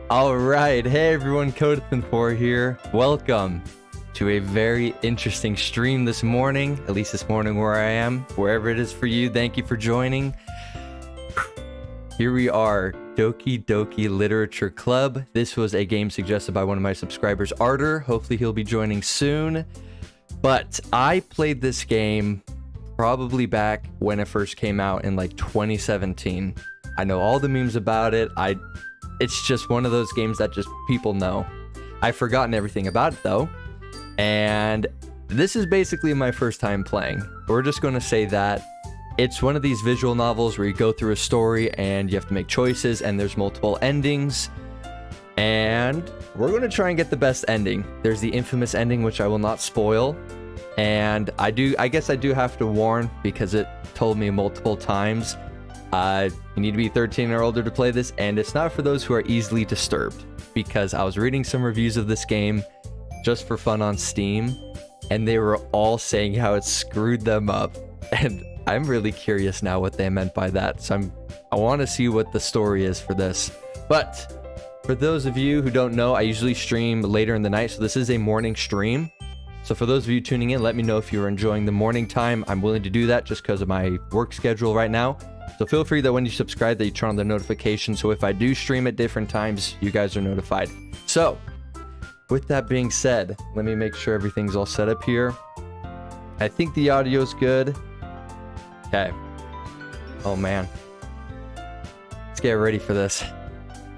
All right, hey everyone, Codathan4 here. Welcome to a very interesting stream this morning, at least this morning where I am, wherever it is for you. Thank you for joining. Here we are, Doki Literature Club. This was a game suggested by one of my subscribers, Arter. Hopefully he'll be joining soon. But I played this game probably back when it first came out in like 2017. I know all the memes about it. It's just one of those games that just people know. I've forgotten everything about it though. And this is basically my first time playing. We're just going to say that it's one of these visual novels where you go through a story and you have to make choices and there's multiple endings. And we're going to try and get the best ending. There's the infamous ending, which I will not spoil. And I guess I do have to warn because it told me multiple times. You need to be 13 or older to play this, and it's not for those who are easily disturbed, because I was reading some reviews of this game just for fun on Steam, and they were all saying how it screwed them up, and I'm really curious now what they meant by that, so I want to see what the story is for this. But for those of you who don't know, I usually stream later in the night, so this is a morning stream. So for those of you tuning in, let me know if you're enjoying the morning time. I'm willing to do that just because of my work schedule right now. So feel free that when you subscribe that you turn on the notifications, so if I do stream at different times, you guys are notified. So with that being said, let me make sure everything's all set up here. I think the audio's good. Okay. Oh man. Let's get ready for this.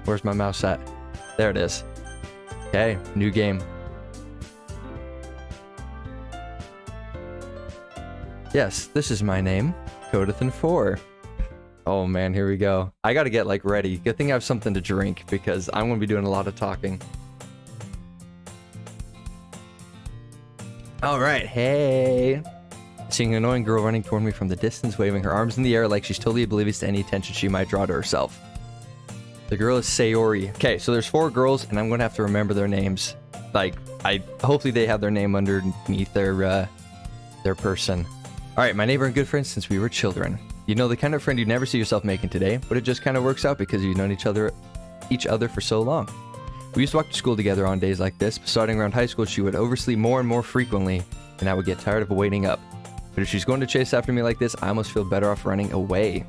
Where's my mouse at? There it is. Okay, new game. Yes, this is my name, Codathan4. Oh man, here we go. I gotta get like ready. Good thing I have something to drink because I'm gonna be doing a lot of talking. All right, hey. Seeing an annoying girl running toward me from the distance, waving her arms in the air like she's totally oblivious to any attention she might draw to herself. The girl is Sayori. Okay, so there's 4 girls and I'm gonna have to remember their names. Like, hopefully they have their name underneath their person. All right, my neighbor and good friend since we were children. You know, the kind of friend you never see yourself making today, but it just kind of works out because you've known each other for so long. We used to walk to school together on days like this, but starting around high school, she would oversleep more and more frequently, and I would get tired of waiting up. But if she's going to chase after me like this, I almost feel better off running away.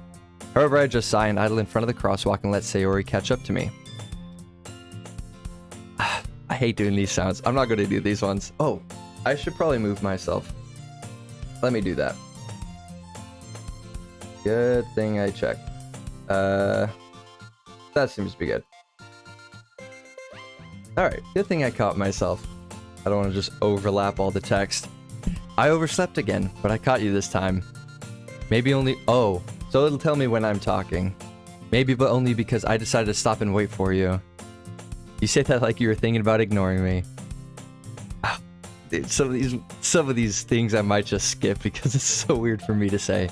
However, I just sigh and idle in front of the crosswalk and let Sayori catch up to me. I hate doing these sounds. I'm not going to do these ones. Oh, I should probably move myself. Let me do that. Good thing I checked. That seems to be good. Alright, good thing I caught myself. I don't want to just overlap all the text. I overslept again, but I caught you this time. Maybe only... Oh, so it'll tell me when I'm talking. Maybe, but only because I decided to stop and wait for you. You say that like you were thinking about ignoring me. Dude, some of these things I might just skip because it's so weird for me to say.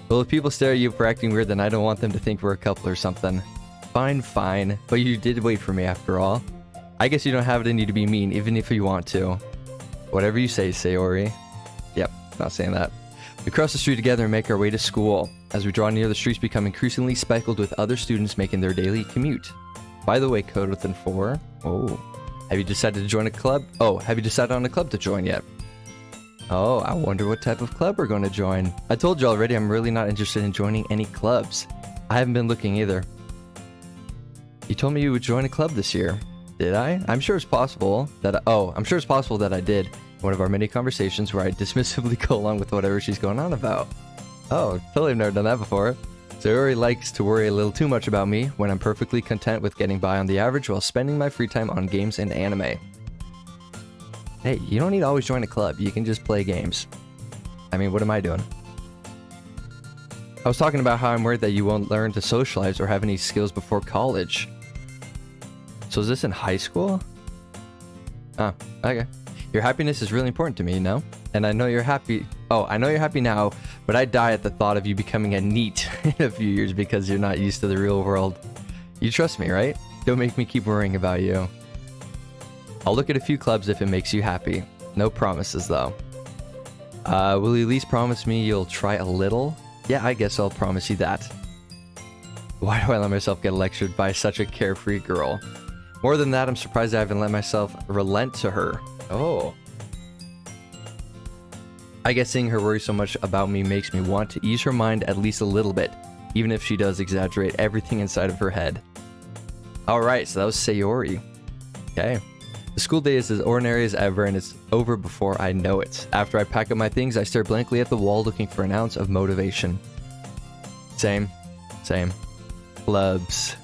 Well, if people stare at you for acting weird, then I don't want them to think we're a couple or something. Fine. But you did wait for me after all. I guess you don't have it in you to be mean, even if you want to. Whatever you say, Sayori. Yep, not saying that. We cross the street together and make our way to school. As we draw near, the streets become increasingly speckled with other students making their daily commute. By the way, Codathan4. Oh. Have you decided to join a club? Oh, have you decided on a club to join yet? Oh, I wonder what type of club we're going to join. I told you already I'm really not interested in joining any clubs. I haven't been looking either. You told me you would join a club this year. Did I? I'm sure it's possible that I did. One of our many conversations where I dismissively go along with whatever she's going on about. Oh, totally never done that before. Sayori likes to worry a little too much about me when I'm perfectly content with getting by on the average while spending my free time on games and anime. Hey, you don't need to always join a club. You can just play games. I mean, what am I doing? I was talking about how I'm worried that you won't learn to socialize or have any skills before college. So is this in high school? Oh, okay. Your happiness is really important to me, you know? And I know you're happy. Oh, I know you're happy now, but I die at the thought of you becoming a NEET in a few years because you're not used to the real world. You trust me, right? Don't make me keep worrying about you. I'll look at a few clubs if it makes you happy. No promises, though. Will you at least promise me you'll try a little? Yeah, I guess I'll promise you that. Why do I let myself get lectured by such a carefree girl? More than that, I'm surprised I haven't let myself relent to her. Oh. I guess seeing her worry so much about me makes me want to ease her mind at least a little bit, even if she does exaggerate everything inside of her head. Alright, so that was Sayori. Okay. The school day is as ordinary as ever, and it's over before I know it. After I pack up my things, I stare blankly at the wall looking for an ounce of motivation. Same. Clubs.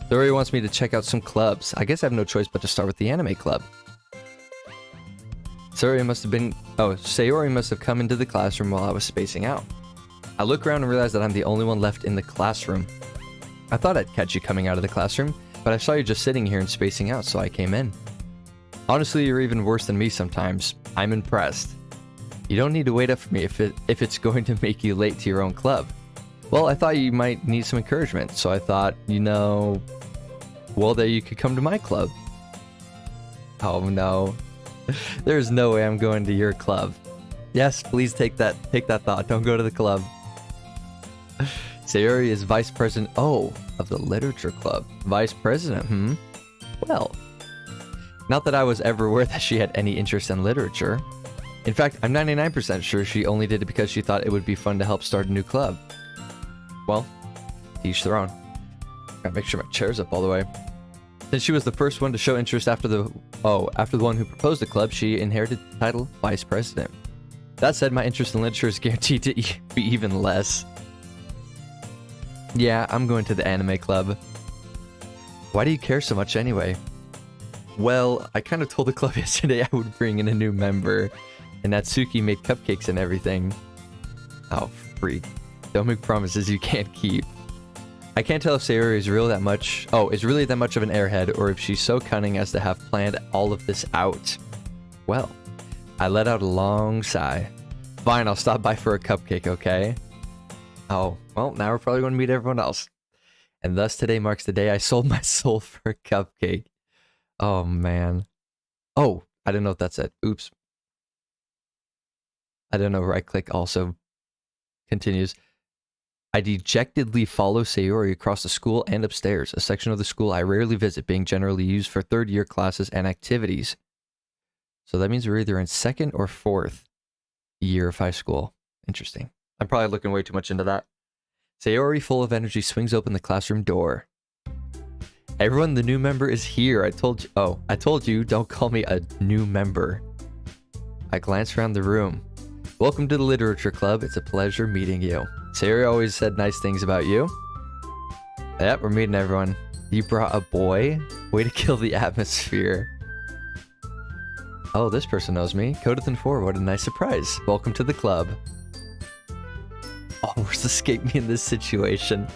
Sayori wants me to check out some clubs. I guess I have no choice but to start with the anime club. Sayori must have come into the classroom while I was spacing out. I look around and realize that I'm the only one left in the classroom. I thought I'd catch you coming out of the classroom, but I saw you just sitting here and spacing out, so I came in. Honestly, you're even worse than me sometimes. I'm impressed. You don't need to wait up for me if it's going to make you late to your own club. Well, I thought you might need some encouragement, so I thought, that you could come to my club. Oh no. There's no way I'm going to your club. Yes, please take that thought. Don't go to the club. Sayori is vice president, of the literature club. Vice president, Well, not that I was ever aware that she had any interest in literature. In fact, I'm 99% sure she only did it because she thought it would be fun to help start a new club. Well, to each their own. Gotta make sure my chair's up all the way. Since she was the first one to show interest after the one who proposed the club, she inherited the title Vice President. That said, my interest in literature is guaranteed to be even less. Yeah, I'm going to the anime club. Why do you care so much anyway? Well, I kind of told the club yesterday I would bring in a new member, and Natsuki made cupcakes and everything. Oh, freak. Don't make promises you can't keep. I can't tell if Sayori is really that much of an airhead, or if she's so cunning as to have planned all of this out. Well, I let out a long sigh. Fine, I'll stop by for a cupcake, okay? Oh, well, now we're probably going to meet everyone else. And thus today marks the day I sold my soul for a cupcake. Oh, man. Oh, I don't know if that's it. Oops. I don't know, right click also continues. I dejectedly follow Sayori across the school and upstairs, a section of the school I rarely visit, being generally used for third-year classes and activities. So that means we're either in second or fourth year of high school. Interesting. I'm probably looking way too much into that. Sayori, full of energy, swings open the classroom door. Everyone, the new member is here. I told you, don't call me a new member. I glance around the room. Welcome to the literature club. It's a pleasure meeting you. Sayori always said nice things about you. Yep, we're meeting everyone. You brought a boy? Way to kill the atmosphere. Oh, this person knows me. Codithan4, what a nice surprise. Welcome to the club. Almost escaped me in this situation.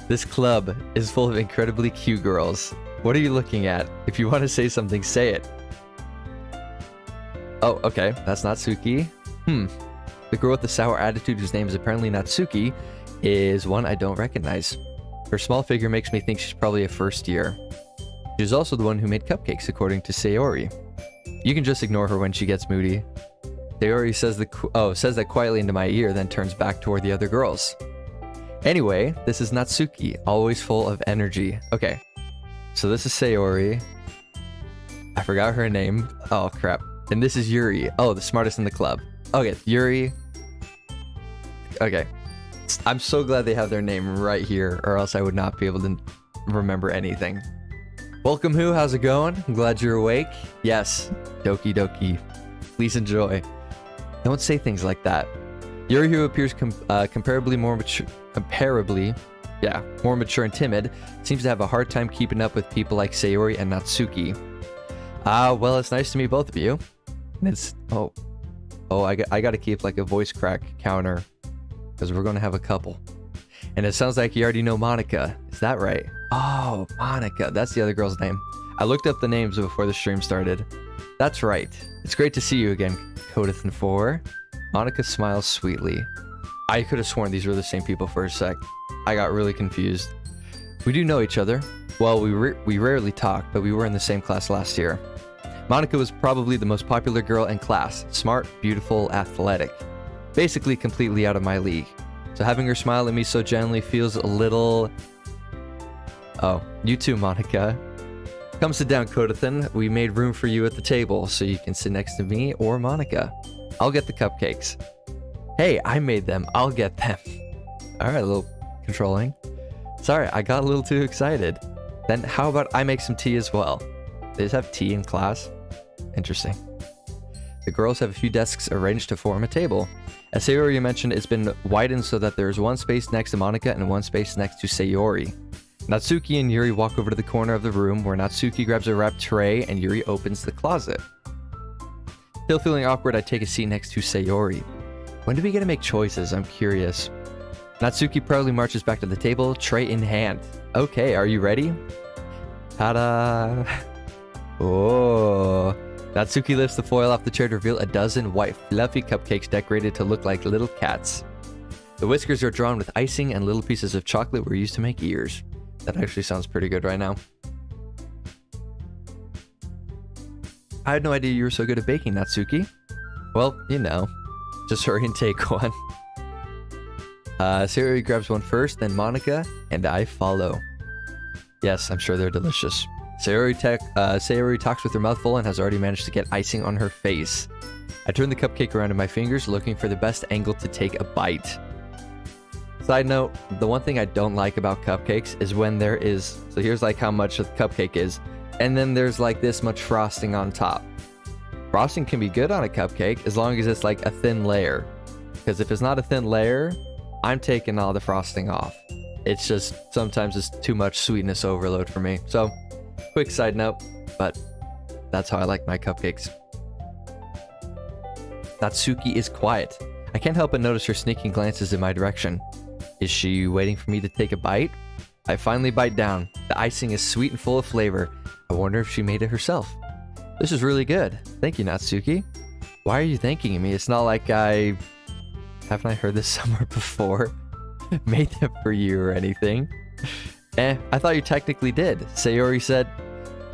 This club is full of incredibly cute girls. What are you looking at? If you want to say something, say it. Oh, okay. That's Natsuki. The girl with the sour attitude, whose name is apparently Natsuki, is one I don't recognize. Her small figure makes me think she's probably a first year. She's also the one who made cupcakes, according to Sayori. You can just ignore her when she gets moody. Sayori says that quietly into my ear, then turns back toward the other girls. Anyway, this is Natsuki, always full of energy. Okay, so this is Sayori. I forgot her name. Oh, crap. And this is Yuri. Oh, the smartest in the club. Okay, Yuri. Okay. I'm so glad they have their name right here, or else I would not be able to remember anything. Welcome, who? How's it going? I'm glad you're awake. Yes, Doki Doki. Please enjoy. Don't say things like that. Yuri, who appears comparably more mature and timid, seems to have a hard time keeping up with people like Sayori and Natsuki. Well, it's nice to meet both of you. And it's I gotta keep like a voice crack counter, because we're gonna have a couple. And it sounds like you already know Monica. Is that right? Oh, Monica. That's the other girl's name. I looked up the names before the stream started. That's right. It's great to see you again, Codithan4. Monica smiles sweetly. I could have sworn these were the same people for a sec. I got really confused. We do know each other. Well, we rarely talk, but we were in the same class last year. Monica was probably the most popular girl in class. Smart, beautiful, athletic. Basically completely out of my league. So having her smile at me so gently feels a little... Oh, you too, Monica. Come sit down, Kodathan. We made room for you at the table, so you can sit next to me or Monica. I'll get the cupcakes. Hey, I made them. I'll get them. Alright, a little controlling. Sorry, I got a little too excited. Then how about I make some tea as well? They just have tea in class? Interesting. The girls have a few desks arranged to form a table. As Sayori mentioned, it's been widened so that there's one space next to Monica and one space next to Sayori. Natsuki and Yuri walk over to the corner of the room where Natsuki grabs a wrapped tray and Yuri opens the closet. Still feeling awkward, I take a seat next to Sayori. When do we get to make choices? I'm curious. Natsuki proudly marches back to the table, tray in hand. Okay, are you ready? Ta-da! Oh. Natsuki lifts the foil off the chair to reveal a dozen white fluffy cupcakes decorated to look like little cats. The whiskers are drawn with icing and little pieces of chocolate were used to make ears. That actually sounds pretty good right now. I had no idea you were so good at baking, Natsuki. Well, you know. Just hurry and take one. Sayori grabs one first, then Monica, and I follow. Yes, I'm sure they're delicious. Sayori talks with her mouth full and has already managed to get icing on her face. I turn the cupcake around in my fingers, looking for the best angle to take a bite. Side note, the one thing I don't like about cupcakes is when there is... So here's like how much the cupcake is, and then there's like this much frosting on top. Frosting can be good on a cupcake as long as it's like a thin layer. Because if it's not a thin layer, I'm taking all the frosting off. It's just, sometimes it's too much sweetness overload for me. So, quick side note, but that's how I like my cupcakes. Natsuki is quiet. I can't help but notice her sneaking glances in my direction. Is she waiting for me to take a bite? I finally bite down. The icing is sweet and full of flavor. I wonder if she made it herself. This is really good. Thank you, Natsuki. Why are you thanking me? It's not like I... Haven't I heard this somewhere before? Made them for you or anything. I thought you technically did. Sayori said,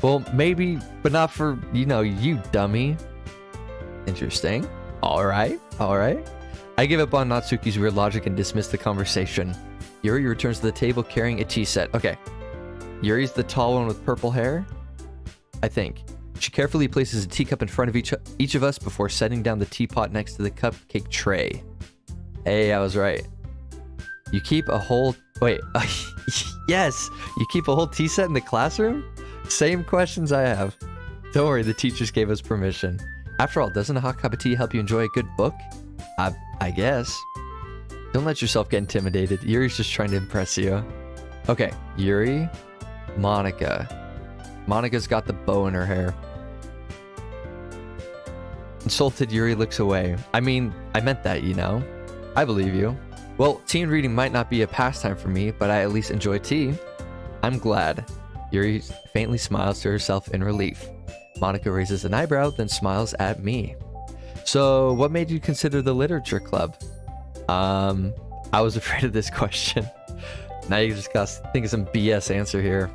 well, maybe, but not for, you know, you dummy. Interesting. Alright. I give up on Natsuki's weird logic and dismiss the conversation. Yuri returns to the table carrying a tea set. Okay. Yuri's the tall one with purple hair? I think. She carefully places a teacup in front of each of us before setting down the teapot next to the cupcake tray. Hey, I was right. You keep a whole... Wait. Yes! You keep a whole tea set in the classroom? Same questions I have. Don't worry, the teachers gave us permission. After all, doesn't a hot cup of tea help you enjoy a good book? I guess. Don't let yourself get intimidated. Yuri's just trying to impress you. Okay, Yuri, Monica. Monica's got the bow in her hair. Insulted, Yuri looks away. I mean, I meant that, you know. I believe you. Well, tea and reading might not be a pastime for me, but I at least enjoy tea. I'm glad. Yuri faintly smiles to herself in relief. Monica raises an eyebrow, then smiles at me. So, what made you consider the literature club? I was afraid of this question. Now you just gotta think of some BS answer here.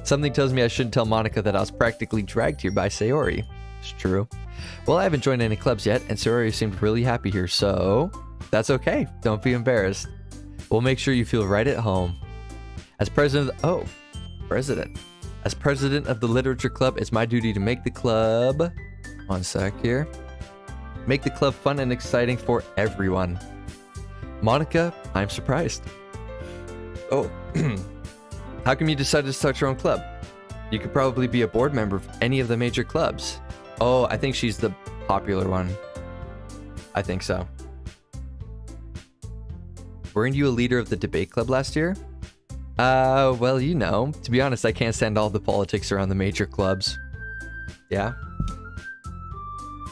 Something tells me I shouldn't tell Monica that I was practically dragged here by Sayori. It's true. Well, I haven't joined any clubs yet, and Sayori seemed really happy here, so... That's okay. Don't be embarrassed. We'll make sure you feel right at home. As president of the literature club, it's my duty to make the club... One sec here. Make the club fun and exciting for everyone. Monica, I'm surprised. Oh. How come you decided to start your own club? You could probably be a board member of any of the major clubs. Oh, I think she's the popular one. I think so. Weren't you a leader of the debate club last year? Well, you know. To be honest, I can't stand all the politics around the major clubs. Yeah?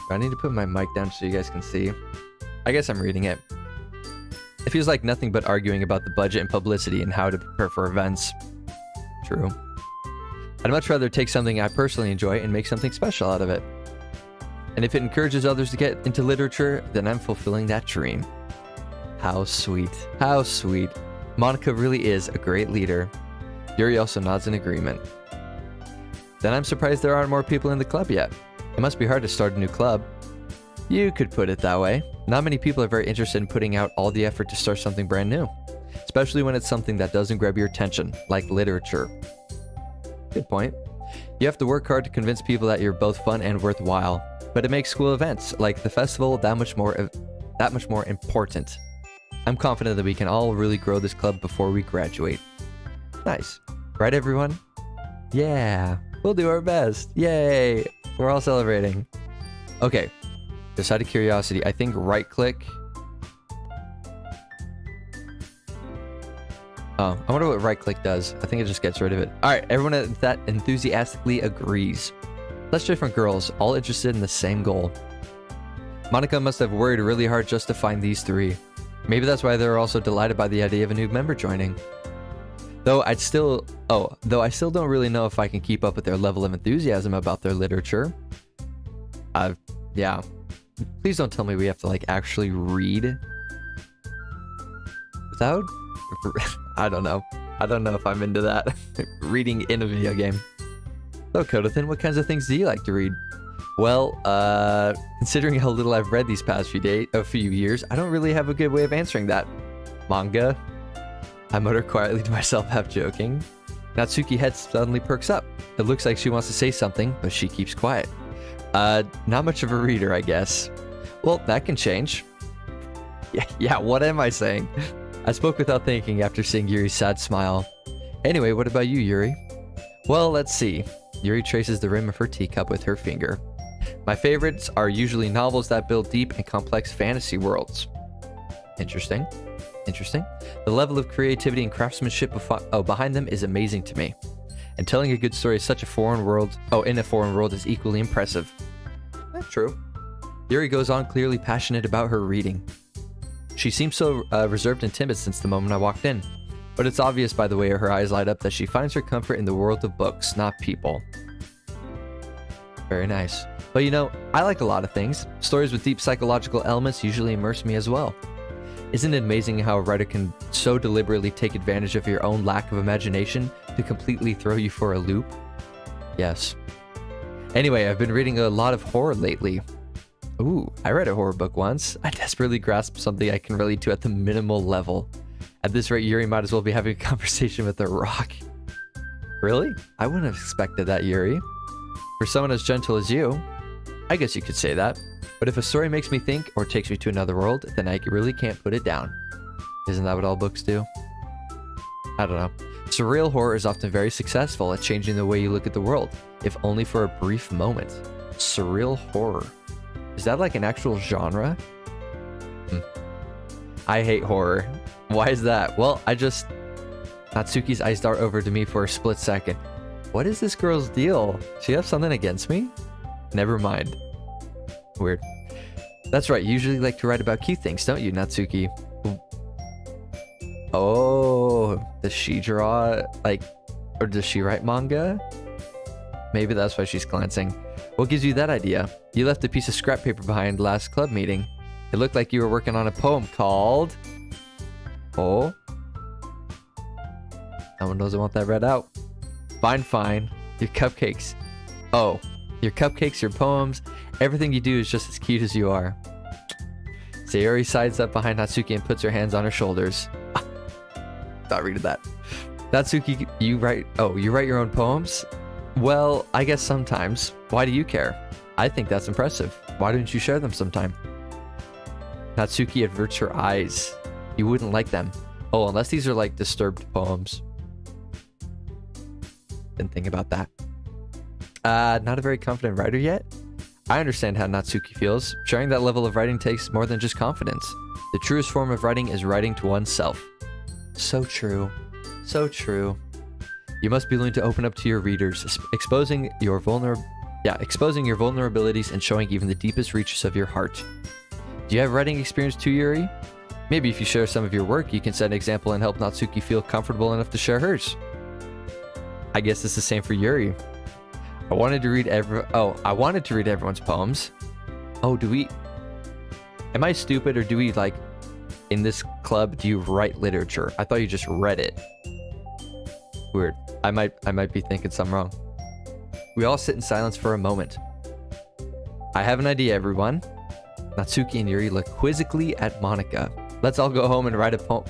Do I need to put my mic down so you guys can see? I guess I'm reading it. It feels like nothing but arguing about the budget and publicity and how to prepare for events. True. I'd much rather take something I personally enjoy and make something special out of it. And if it encourages others to get into literature, then I'm fulfilling that dream. How sweet. How sweet. Monica really is a great leader. Yuri also nods in agreement. Then I'm surprised there aren't more people in the club yet. It must be hard to start a new club. You could put it that way. Not many people are very interested in putting out all the effort to start something brand new, especially when it's something that doesn't grab your attention, like literature. Good point. You have to work hard to convince people that you're both fun and worthwhile, but it makes school events, like the festival, that much more important. I'm confident that we can all really grow this club before we graduate. Nice. Right, everyone? Yeah, we'll do our best. Yay! We're all celebrating. Okay, just out of curiosity, I think right-click. Oh, I wonder what right-click does. I think it just gets rid of it. Alright, everyone that enthusiastically agrees. Such different girls, all interested in the same goal. Monica must have worried really hard just to find these three. Maybe that's why they're also delighted by the idea of a new member joining. Though I still don't really know if I can keep up with their level of enthusiasm about their literature. Yeah. Please don't tell me we have to, like, actually read. Without? I don't know. I don't know if I'm into that. Reading in a video game. So, Kodathan, what kinds of things do you like to read? Well, considering how little I've read these past few years, I don't really have a good way of answering that. Manga? I mutter quietly to myself, half joking. Natsuki's head suddenly perks up. It looks like she wants to say something, but she keeps quiet. Not much of a reader, I guess. Well, that can change. Yeah, what am I saying? I spoke without thinking after seeing Yuri's sad smile. Anyway, what about you, Yuri? Well, let's see. Yuri traces the rim of her teacup with her finger. My favorites are usually novels that build deep and complex fantasy worlds. Interesting. The level of creativity and craftsmanship behind them is amazing to me. And telling a good story in a foreign world is equally impressive. That's true. Yuri goes on, clearly passionate about her reading. She seems so reserved and timid since the moment I walked in, but it's obvious by the way her eyes light up that she finds her comfort in the world of books, not people. Very nice. But you know, I like a lot of things. Stories with deep psychological elements usually immerse me as well. Isn't it amazing how a writer can so deliberately take advantage of your own lack of imagination to completely throw you for a loop? Yes. Anyway, I've been reading a lot of horror lately. Ooh, I read a horror book once. I desperately grasped something I can relate to at the minimal level. At this rate, Yuri might as well be having a conversation with a rock. Really? I wouldn't have expected that, Yuri. For someone as gentle as you, I guess you could say that. But if a story makes me think or takes me to another world, then I really can't put it down. Isn't that what all books do? I don't know. Surreal horror is often very successful at changing the way you look at the world, if only for a brief moment. Surreal horror. Is that like an actual genre? I hate horror. Why is that? Well, Natsuki's eyes dart over to me for a split second. What is this girl's deal? She have something against me? Never mind. Weird. That's right, you usually like to write about cute things, don't you, Natsuki? Oh, does she draw, or does she write manga? Maybe that's why she's glancing. What gives you that idea? You left a piece of scrap paper behind last club meeting. It looked like you were working on a poem called... Oh? Someone doesn't want that read out. Fine. Your cupcakes. Oh, your cupcakes, your poems, everything you do is just as cute as you are. Sayori sides up behind Natsuki and puts her hands on her shoulders. Not reading that. Natsuki, you write your own poems? Well, I guess sometimes. Why do you care? I think that's impressive. Why don't you share them sometime? Natsuki averts her eyes. You wouldn't like them. Oh, unless these are like disturbed poems. Didn't think about that. Not a very confident writer yet? I understand how Natsuki feels. Sharing that level of writing takes more than just confidence. The truest form of writing is writing to oneself. So true. So true. You must be willing to open up to your readers, exposing your vulnerabilities and showing even the deepest reaches of your heart. Do you have writing experience too, Yuri? Maybe if you share some of your work, you can set an example and help Natsuki feel comfortable enough to share hers. I guess it's the same for Yuri. I wanted to read everyone's poems. Oh, am I stupid, or do we, like, in this club, do you write literature? I thought you just read it. Weird. I might be thinking something wrong. We all sit in silence for a moment. I have an idea, everyone. Natsuki and Yuri look quizzically at Monica. Let's all go home and write a poem.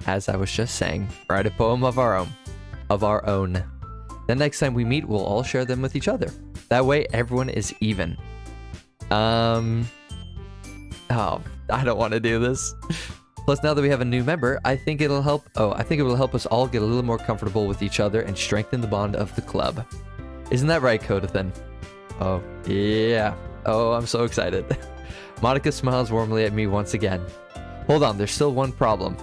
As I was just saying, write a poem of our own. The next time we meet, we'll all share them with each other. That way, everyone is even. Oh, I don't want to do this. Plus, now that we have a new member, I think it'll help. I think it will help us all get a little more comfortable with each other and strengthen the bond of the club. Isn't that right, Kodathan? Oh, yeah. Oh, I'm so excited. Monica smiles warmly at me once again. Hold on, there's still one problem.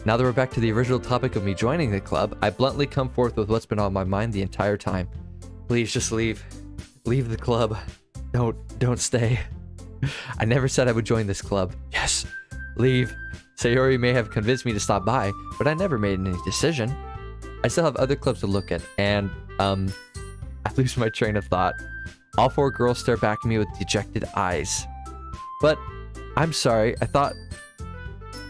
Now that we're back to the original topic of me joining the club, I bluntly come forth with what's been on my mind the entire time. Please just leave. Leave the club. Don't stay. I never said I would join this club. Yes, leave. Sayori may have convinced me to stop by, but I never made any decision. I still have other clubs to look at, and, I lose my train of thought. All four girls stare back at me with dejected eyes. But, I'm sorry, I thought...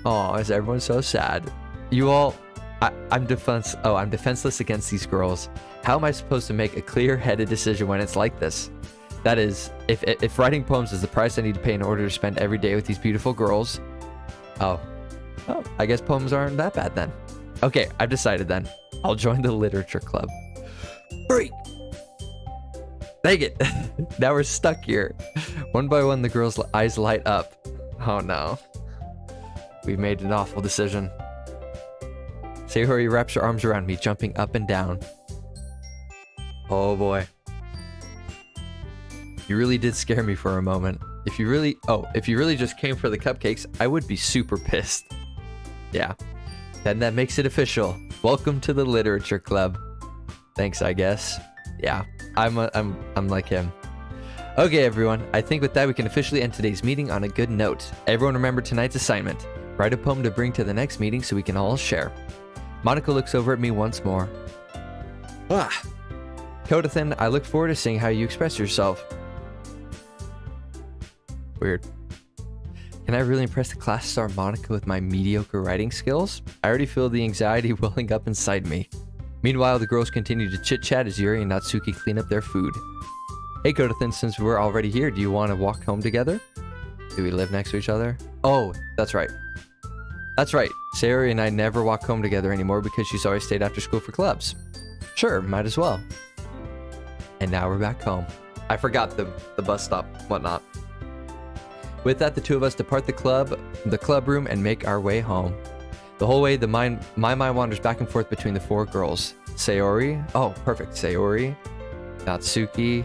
Oh, is everyone so sad? You all... I'm defenseless against these girls. How am I supposed to make a clear-headed decision when it's like this? That is, if writing poems is the price I need to pay in order to spend every day with these beautiful girls... Oh, I guess poems aren't that bad then. Okay, I've decided then. I'll join the literature club. Freak! Dang it! Now we're stuck here. One by one, the girls' eyes light up. Oh no. We made an awful decision. Sayori wraps her arms around me, jumping up and down. Oh boy. You really did scare me for a moment. If you really just came for the cupcakes, I would be super pissed. Yeah. Then that makes it official. Welcome to the literature club. Thanks, I guess. Yeah, I'm like him. Okay, everyone. I think with that we can officially end today's meeting on a good note. Everyone remember tonight's assignment. Write a poem to bring to the next meeting so we can all share. Monica looks over at me once more. Kodathan, I look forward to seeing how you express yourself. Weird. Can I really impress the class star Monica with my mediocre writing skills? I already feel the anxiety welling up inside me. Meanwhile, the girls continue to chit-chat as Yuri and Natsuki clean up their food. Hey Kodathan, since we're already here, do you want to walk home together? Do we live next to each other? Oh, that's right. That's right. Sayori and I never walk home together anymore because she's always stayed after school for clubs. Sure, might as well. And now we're back home. I forgot the bus stop, whatnot. With that, the two of us depart the club room, and make our way home. The whole way, my mind wanders back and forth between the four girls. Sayori, oh, perfect, Sayori, Natsuki,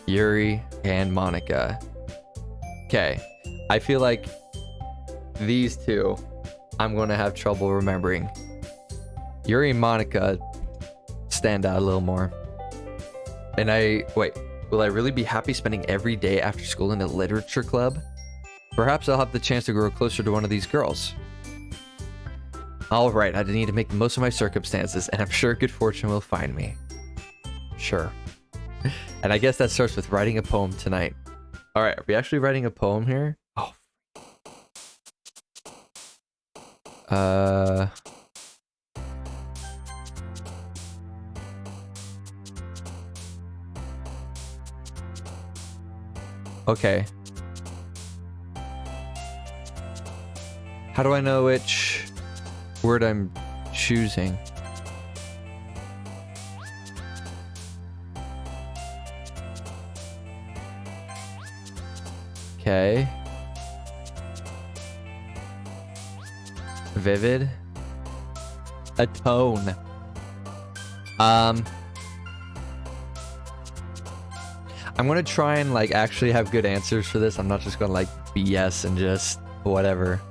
Yuri, and Monica. Okay, I feel like these two, I'm going to have trouble remembering. Yuri and Monica stand out a little more. And will I really be happy spending every day after school in a literature club? Perhaps I'll have the chance to grow closer to one of these girls. Alright, I need to make the most of my circumstances, and I'm sure good fortune will find me. Sure. And I guess that starts with writing a poem tonight. Alright, are we actually writing a poem here? Oh. Okay. How do I know which word I'm choosing? Okay. Vivid. Atone. I'm gonna try and actually have good answers for this. I'm not just gonna BS and just whatever.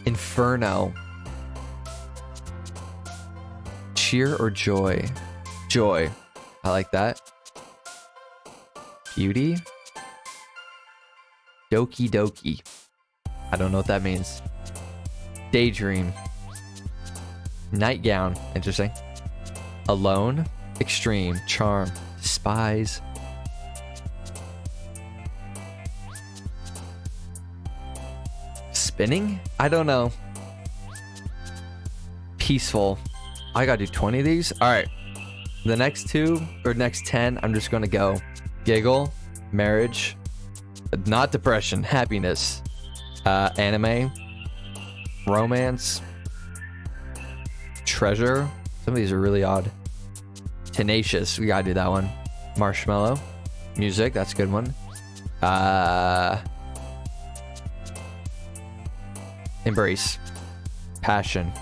Inferno. Cheer or joy? Joy. I like that. Beauty. Doki Doki. I don't know what that means. Daydream. Nightgown. Interesting. Alone. Extreme. Charm. Despise. Spinning? I don't know. Peaceful. I gotta do 20 of these? Alright. The next 2, or next 10, I'm just gonna go. Giggle. marriage, not depression, happiness, anime, romance, treasure. Some of these are really odd. Tenacious, we gotta do that one. Marshmallow, music, that's a good one. Embrace, passion.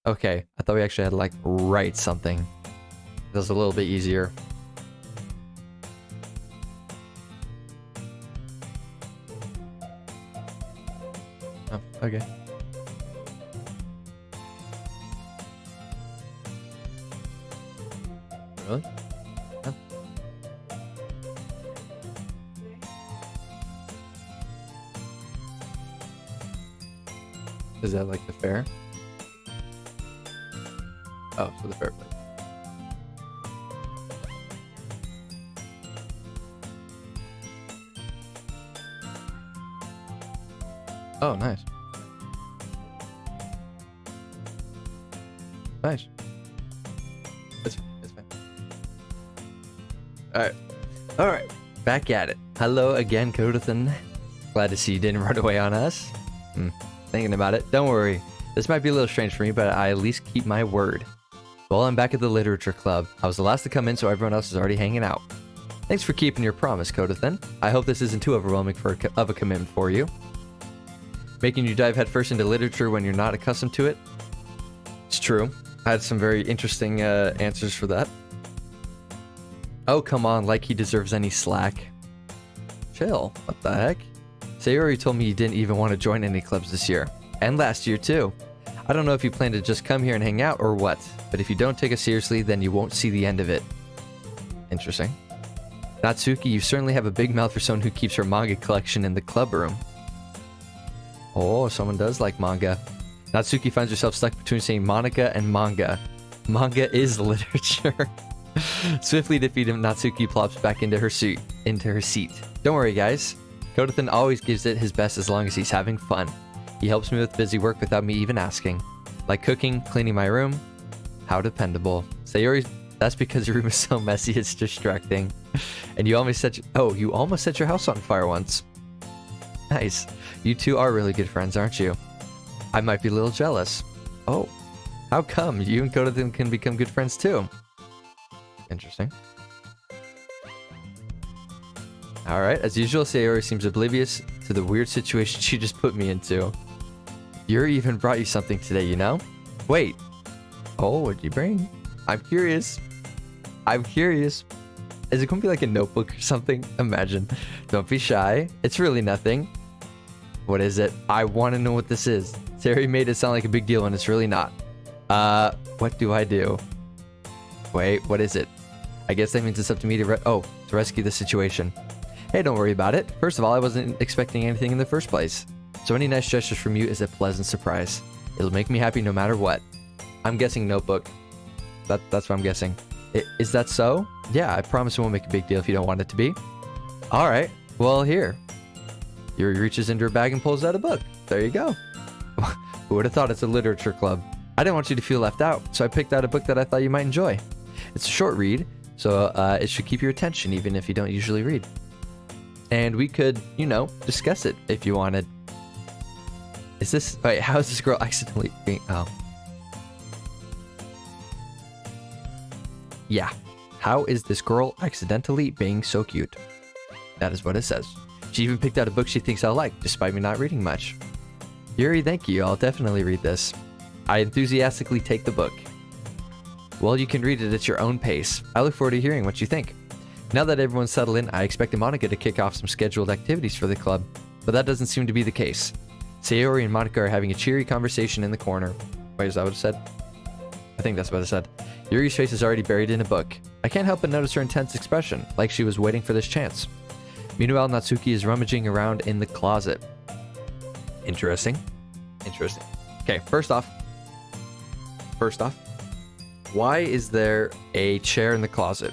Okay, I thought we actually had to like write something. That was a little bit easier. Oh, okay. Really? Huh? Is that like the fair? Oh, so the fair place. Oh, nice. Nice. It's fine. Alright. Back at it. Hello again, Codathan. Glad to see you didn't run away on us. Thinking about it. Don't worry. This might be a little strange for me, but I at least keep my word. Well, I'm back at the literature club. I was the last to come in, so everyone else is already hanging out. Thanks for keeping your promise, Codathan. I hope this isn't too overwhelming of a commitment for you. Making you dive headfirst into literature when you're not accustomed to it? It's true. I had some very interesting answers for that. Oh, come on, like he deserves any slack. Chill. What the heck? Sayori told me you didn't even want to join any clubs this year. And last year, too. I don't know if you plan to just come here and hang out or what, but if you don't take us seriously, then you won't see the end of it. Interesting. Natsuki, you certainly have a big mouth for someone who keeps her manga collection in the club room. Oh, someone does like manga. Natsuki finds herself stuck between saying Monica and manga. Manga is literature. Swiftly defeated, Natsuki plops back into her seat. Don't worry, guys. Codathan always gives it his best as long as he's having fun. He helps me with busy work without me even asking. Like cooking, cleaning my room. How dependable. Sayori, that's because your room is so messy, it's distracting. And you almost set your house on fire once. Nice. You two are really good friends, aren't you? I might be a little jealous. Oh. How come? You and Codathan can become good friends too. Interesting. Alright, as usual, Sayori seems oblivious to the weird situation she just put me into. Yuri even brought you something today, you know? Wait. Oh, what'd you bring? I'm curious. Is it gonna be like a notebook or something? Imagine. Don't be shy. It's really nothing. What is it? I want to know what this is. Sayori made it sound like a big deal and it's really not. What do I do? Wait, what is it? I guess that means it's up to me to rescue the situation. Hey, don't worry about it. First of all, I wasn't expecting anything in the first place. So any nice gestures from you is a pleasant surprise. It'll make me happy no matter what. I'm guessing notebook. That's what I'm guessing. Is that so? Yeah, I promise it won't make a big deal if you don't want it to be. Alright, well here. Yuri reaches into her bag and pulls out a book. There you go. Who would have thought it's a literature club? I didn't want you to feel left out, so I picked out a book that I thought you might enjoy. It's a short read, so it should keep your attention even if you don't usually read. And we could, discuss it if you wanted. Wait, how is this girl accidentally being... Oh. Yeah. How is this girl accidentally being so cute? That is what it says. She even picked out a book she thinks I'll like, despite me not reading much. Yuri, thank you. I'll definitely read this. I enthusiastically take the book. Well, you can read it at your own pace. I look forward to hearing what you think. Now that everyone's settled in, I expected Monica to kick off some scheduled activities for the club, but that doesn't seem to be the case. Sayori and Monica are having a cheery conversation in the corner. Wait, is that what it said? I think that's what it said. Yuri's face is already buried in a book. I can't help but notice her intense expression, like she was waiting for this chance. Meanwhile, Natsuki is rummaging around in the closet. Interesting. Okay, first off, why is there a chair in the closet?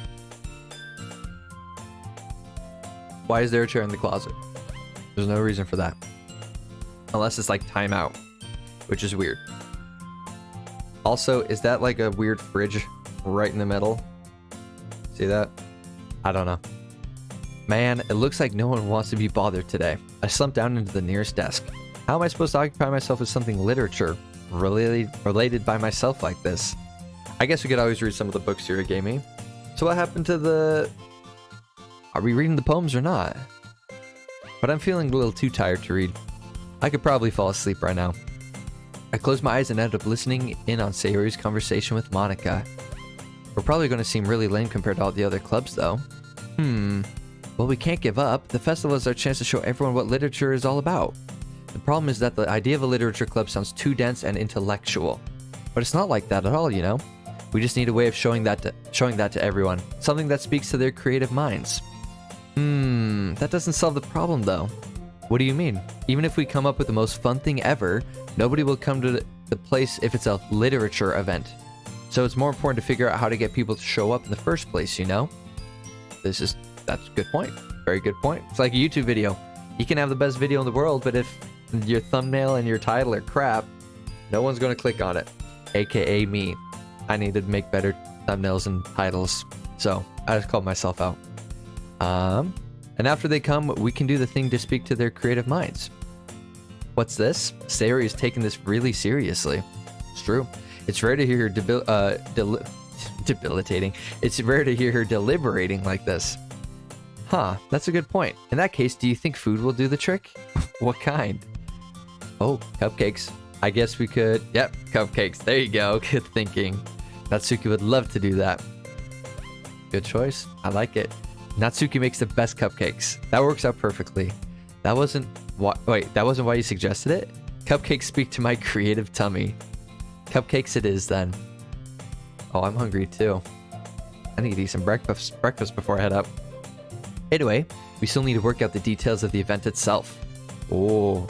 Why is there a chair in the closet? There's no reason for that. Unless it's like timeout, which is weird. Also, is that like a weird fridge right in the middle? See that? I don't know. Man, it looks like no one wants to be bothered today. I slumped down into the nearest desk. How am I supposed to occupy myself with something literature related by myself like this? I guess we could always read some of the books Siri gave me. So what happened to the... Are we reading the poems or not? But I'm feeling a little too tired to read. I could probably fall asleep right now. I closed my eyes and ended up listening in on Sayori's conversation with Monica. We're probably going to seem really lame compared to all the other clubs though. Well, we can't give up. The festival is our chance to show everyone what literature is all about. The problem is that the idea of a literature club sounds too dense and intellectual. But it's not like that at all, you know? We just need a way of showing that to everyone. Something that speaks to their creative minds. That doesn't solve the problem though. What do you mean? Even if we come up with the most fun thing ever, nobody will come to the place if it's a literature event. So it's more important to figure out how to get people to show up in the first place, you know? That's a good point. Very good point. It's like a YouTube video. You can have the best video in the world, but if your thumbnail and your title are crap, no one's going to click on it. AKA me. I need to make better thumbnails and titles. So I just called myself out. And after they come, we can do the thing to speak to their creative minds. What's this? Sayori is taking this really seriously. It's true. It's rare to hear her debilitating. It's rare to hear her deliberating like this. Huh, that's a good point. In that case, do you think food will do the trick? What kind? Oh, cupcakes. I guess we could... Yep, cupcakes. There you go. Good thinking. Natsuki would love to do that. Good choice. I like it. Natsuki makes the best cupcakes. That works out perfectly. That wasn't... Wait, that wasn't why you suggested it? Cupcakes speak to my creative tummy. Cupcakes it is, then. Oh, I'm hungry, too. I need to eat some breakfast before I head up. Anyway, we still need to work out the details of the event itself. Oh,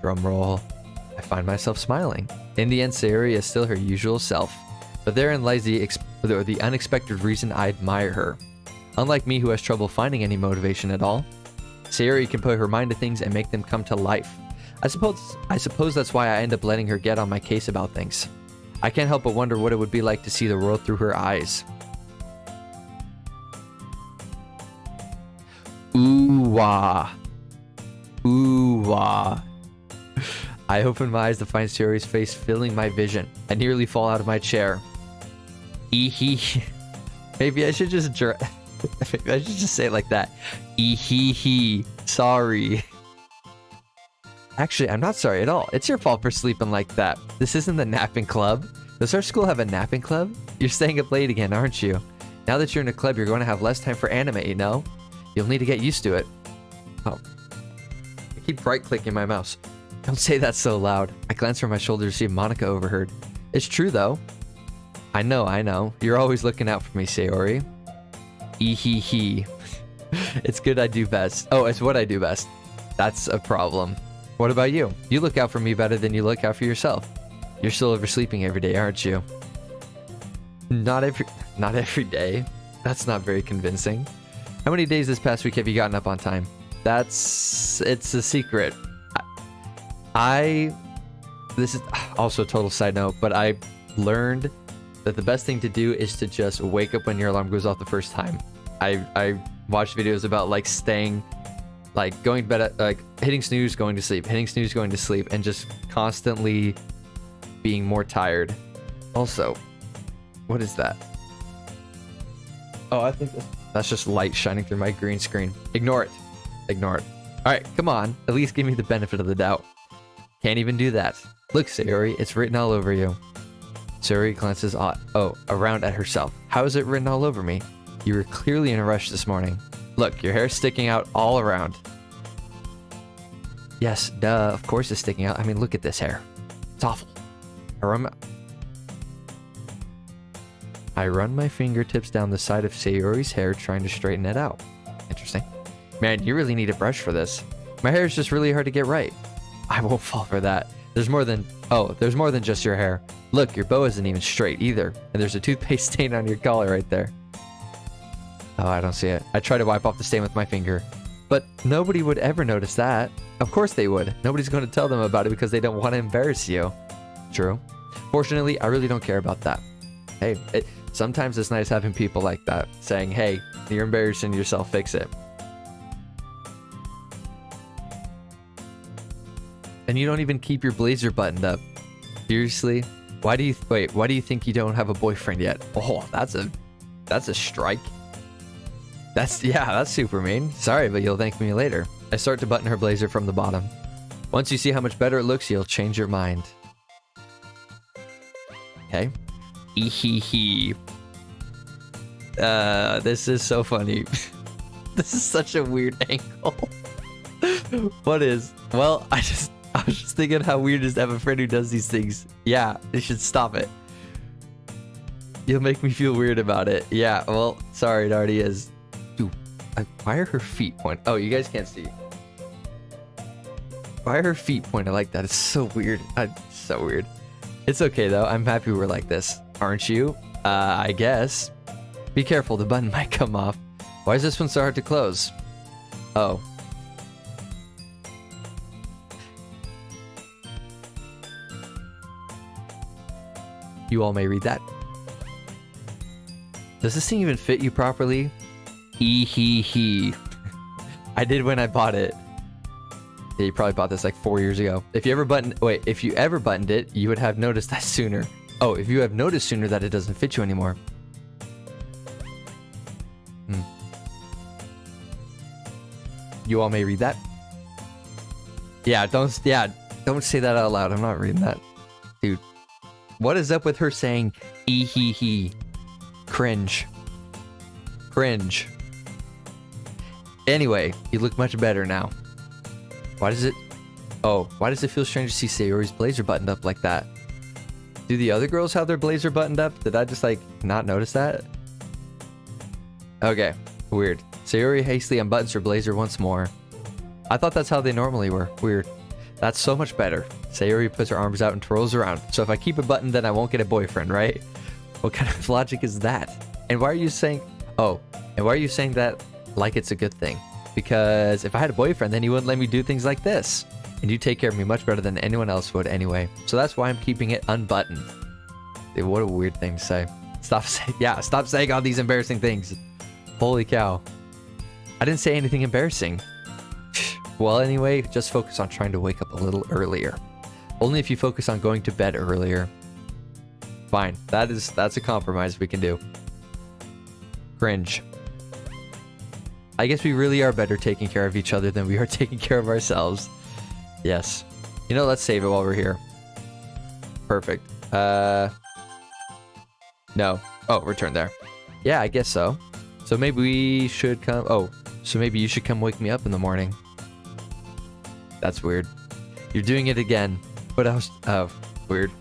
drum roll. I find myself smiling. In the end, Sayori is still her usual self. But therein lies the unexpected reason I admire her. Unlike me, who has trouble finding any motivation at all, Sayori can put her mind to things and make them come to life. I suppose that's why I end up letting her get on my case about things. I can't help but wonder what it would be like to see the world through her eyes. Ooh-wah. Ooh-wah. I open my eyes to find Sayori's face filling my vision. I nearly fall out of my chair. Ee-hee. Maybe I should just maybe I should just say it like that. Ee-hee-hee. Sorry. Actually, I'm not sorry at all. It's your fault for sleeping like that. This isn't the napping club. Does our school have a napping club? You're staying up late again, aren't you? Now that you're in a club, you're going to have less time for anime, you know? You'll need to get used to it. Oh. I keep right-clicking my mouse. Don't say that so loud. I glance over my shoulder to see if Monica overheard. It's true, though. I know. You're always looking out for me, Sayori. Ee-hee-hee. It's good I do best. Oh, it's what I do best. That's a problem. What about you? You look out for me better than you look out for yourself. You're still oversleeping every day, aren't you? Not every day. That's not very convincing. How many days this past week have you gotten up on time? It's a secret. This is also a total side note, but I learned that the best thing to do is to just wake up when your alarm goes off the first time. I watched videos about like staying, like going to bed at, like hitting snooze, going to sleep, hitting snooze, going to sleep, and just constantly being more tired. Also, what is that? Oh, I think that's just light shining through my green screen. Ignore it. Ignore it. Alright, come on. At least give me the benefit of the doubt. Can't even do that. Look, Sayori, it's written all over you. Sayori glances around at herself. How is it written all over me? You were clearly in a rush this morning. Look, your hair's sticking out all around. Yes, duh, of course it's sticking out. I mean, look at this hair. It's awful. I run my fingertips down the side of Sayori's hair, trying to straighten it out. Interesting. Man, you really need a brush for this. My hair is just really hard to get right. I won't fall for that. There's more than just your hair. Look, your bow isn't even straight either. And there's a toothpaste stain on your collar right there. Oh, I don't see it. I try to wipe off the stain with my finger. But nobody would ever notice that. Of course they would. Nobody's going to tell them about it because they don't want to embarrass you. True. Fortunately, I really don't care about that. Hey, Sometimes it's nice having people like that, saying, hey, you're embarrassing yourself, fix it. And you don't even keep your blazer buttoned up. Seriously? Why do you think you don't have a boyfriend yet? Oh, that's a strike. That's super mean. Sorry, but you'll thank me later. I start to button her blazer from the bottom. Once you see how much better it looks, you'll change your mind. Okay. Ehehe. This is so funny. This is such a weird angle. What is? Well, I was just thinking how weird it is to have a friend who does these things. Yeah, you should stop it. You'll make me feel weird about it. Yeah, well, sorry, it already is. Dude, why are her feet pointed? Oh, you guys can't see. Why are her feet pointed like that? It's so weird. So weird. It's okay, though. I'm happy we're like this. Aren't you? I guess. Be careful, the button might come off. Why is this one so hard to close? Oh. You all may read that. Does this thing even fit you properly? Ehehe. I did when I bought it. Yeah, you probably bought this like 4 years ago. If you ever buttoned it, you would have noticed that sooner. Oh, if you have noticed sooner that it doesn't fit you anymore. You all may read that. Yeah, don't say that out loud. I'm not reading that. Dude. What is up with her saying ehehe? Cringe. Cringe. Anyway, you look much better now. Why does it feel strange to see Sayori's blazer buttoned up like that? Do the other girls have their blazer buttoned up? Did I just like not notice that? Okay, weird. Sayori hastily unbuttons her blazer once more. I thought that's how they normally were. Weird. That's so much better. Sayori puts her arms out and twirls around. So if I keep it buttoned, then I won't get a boyfriend, right? What kind of logic is that? And why are you saying that like it's a good thing? Because if I had a boyfriend, then he wouldn't let me do things like this. And you take care of me much better than anyone else would anyway. So that's why I'm keeping it unbuttoned. Dude, what a weird thing to say. Stop saying all these embarrassing things. Holy cow. I didn't say anything embarrassing. Well, anyway, just focus on trying to wake up a little earlier. Only if you focus on going to bed earlier. Fine. That's a compromise we can do. Cringe. I guess we really are better taking care of each other than we are taking care of ourselves. Yes. You know, let's save it while we're here. Perfect. No. Oh, return there. Yeah, I guess so. So maybe we should come... Oh, so maybe you should come wake me up in the morning. That's weird. You're doing it again. But I was... Oh, weird.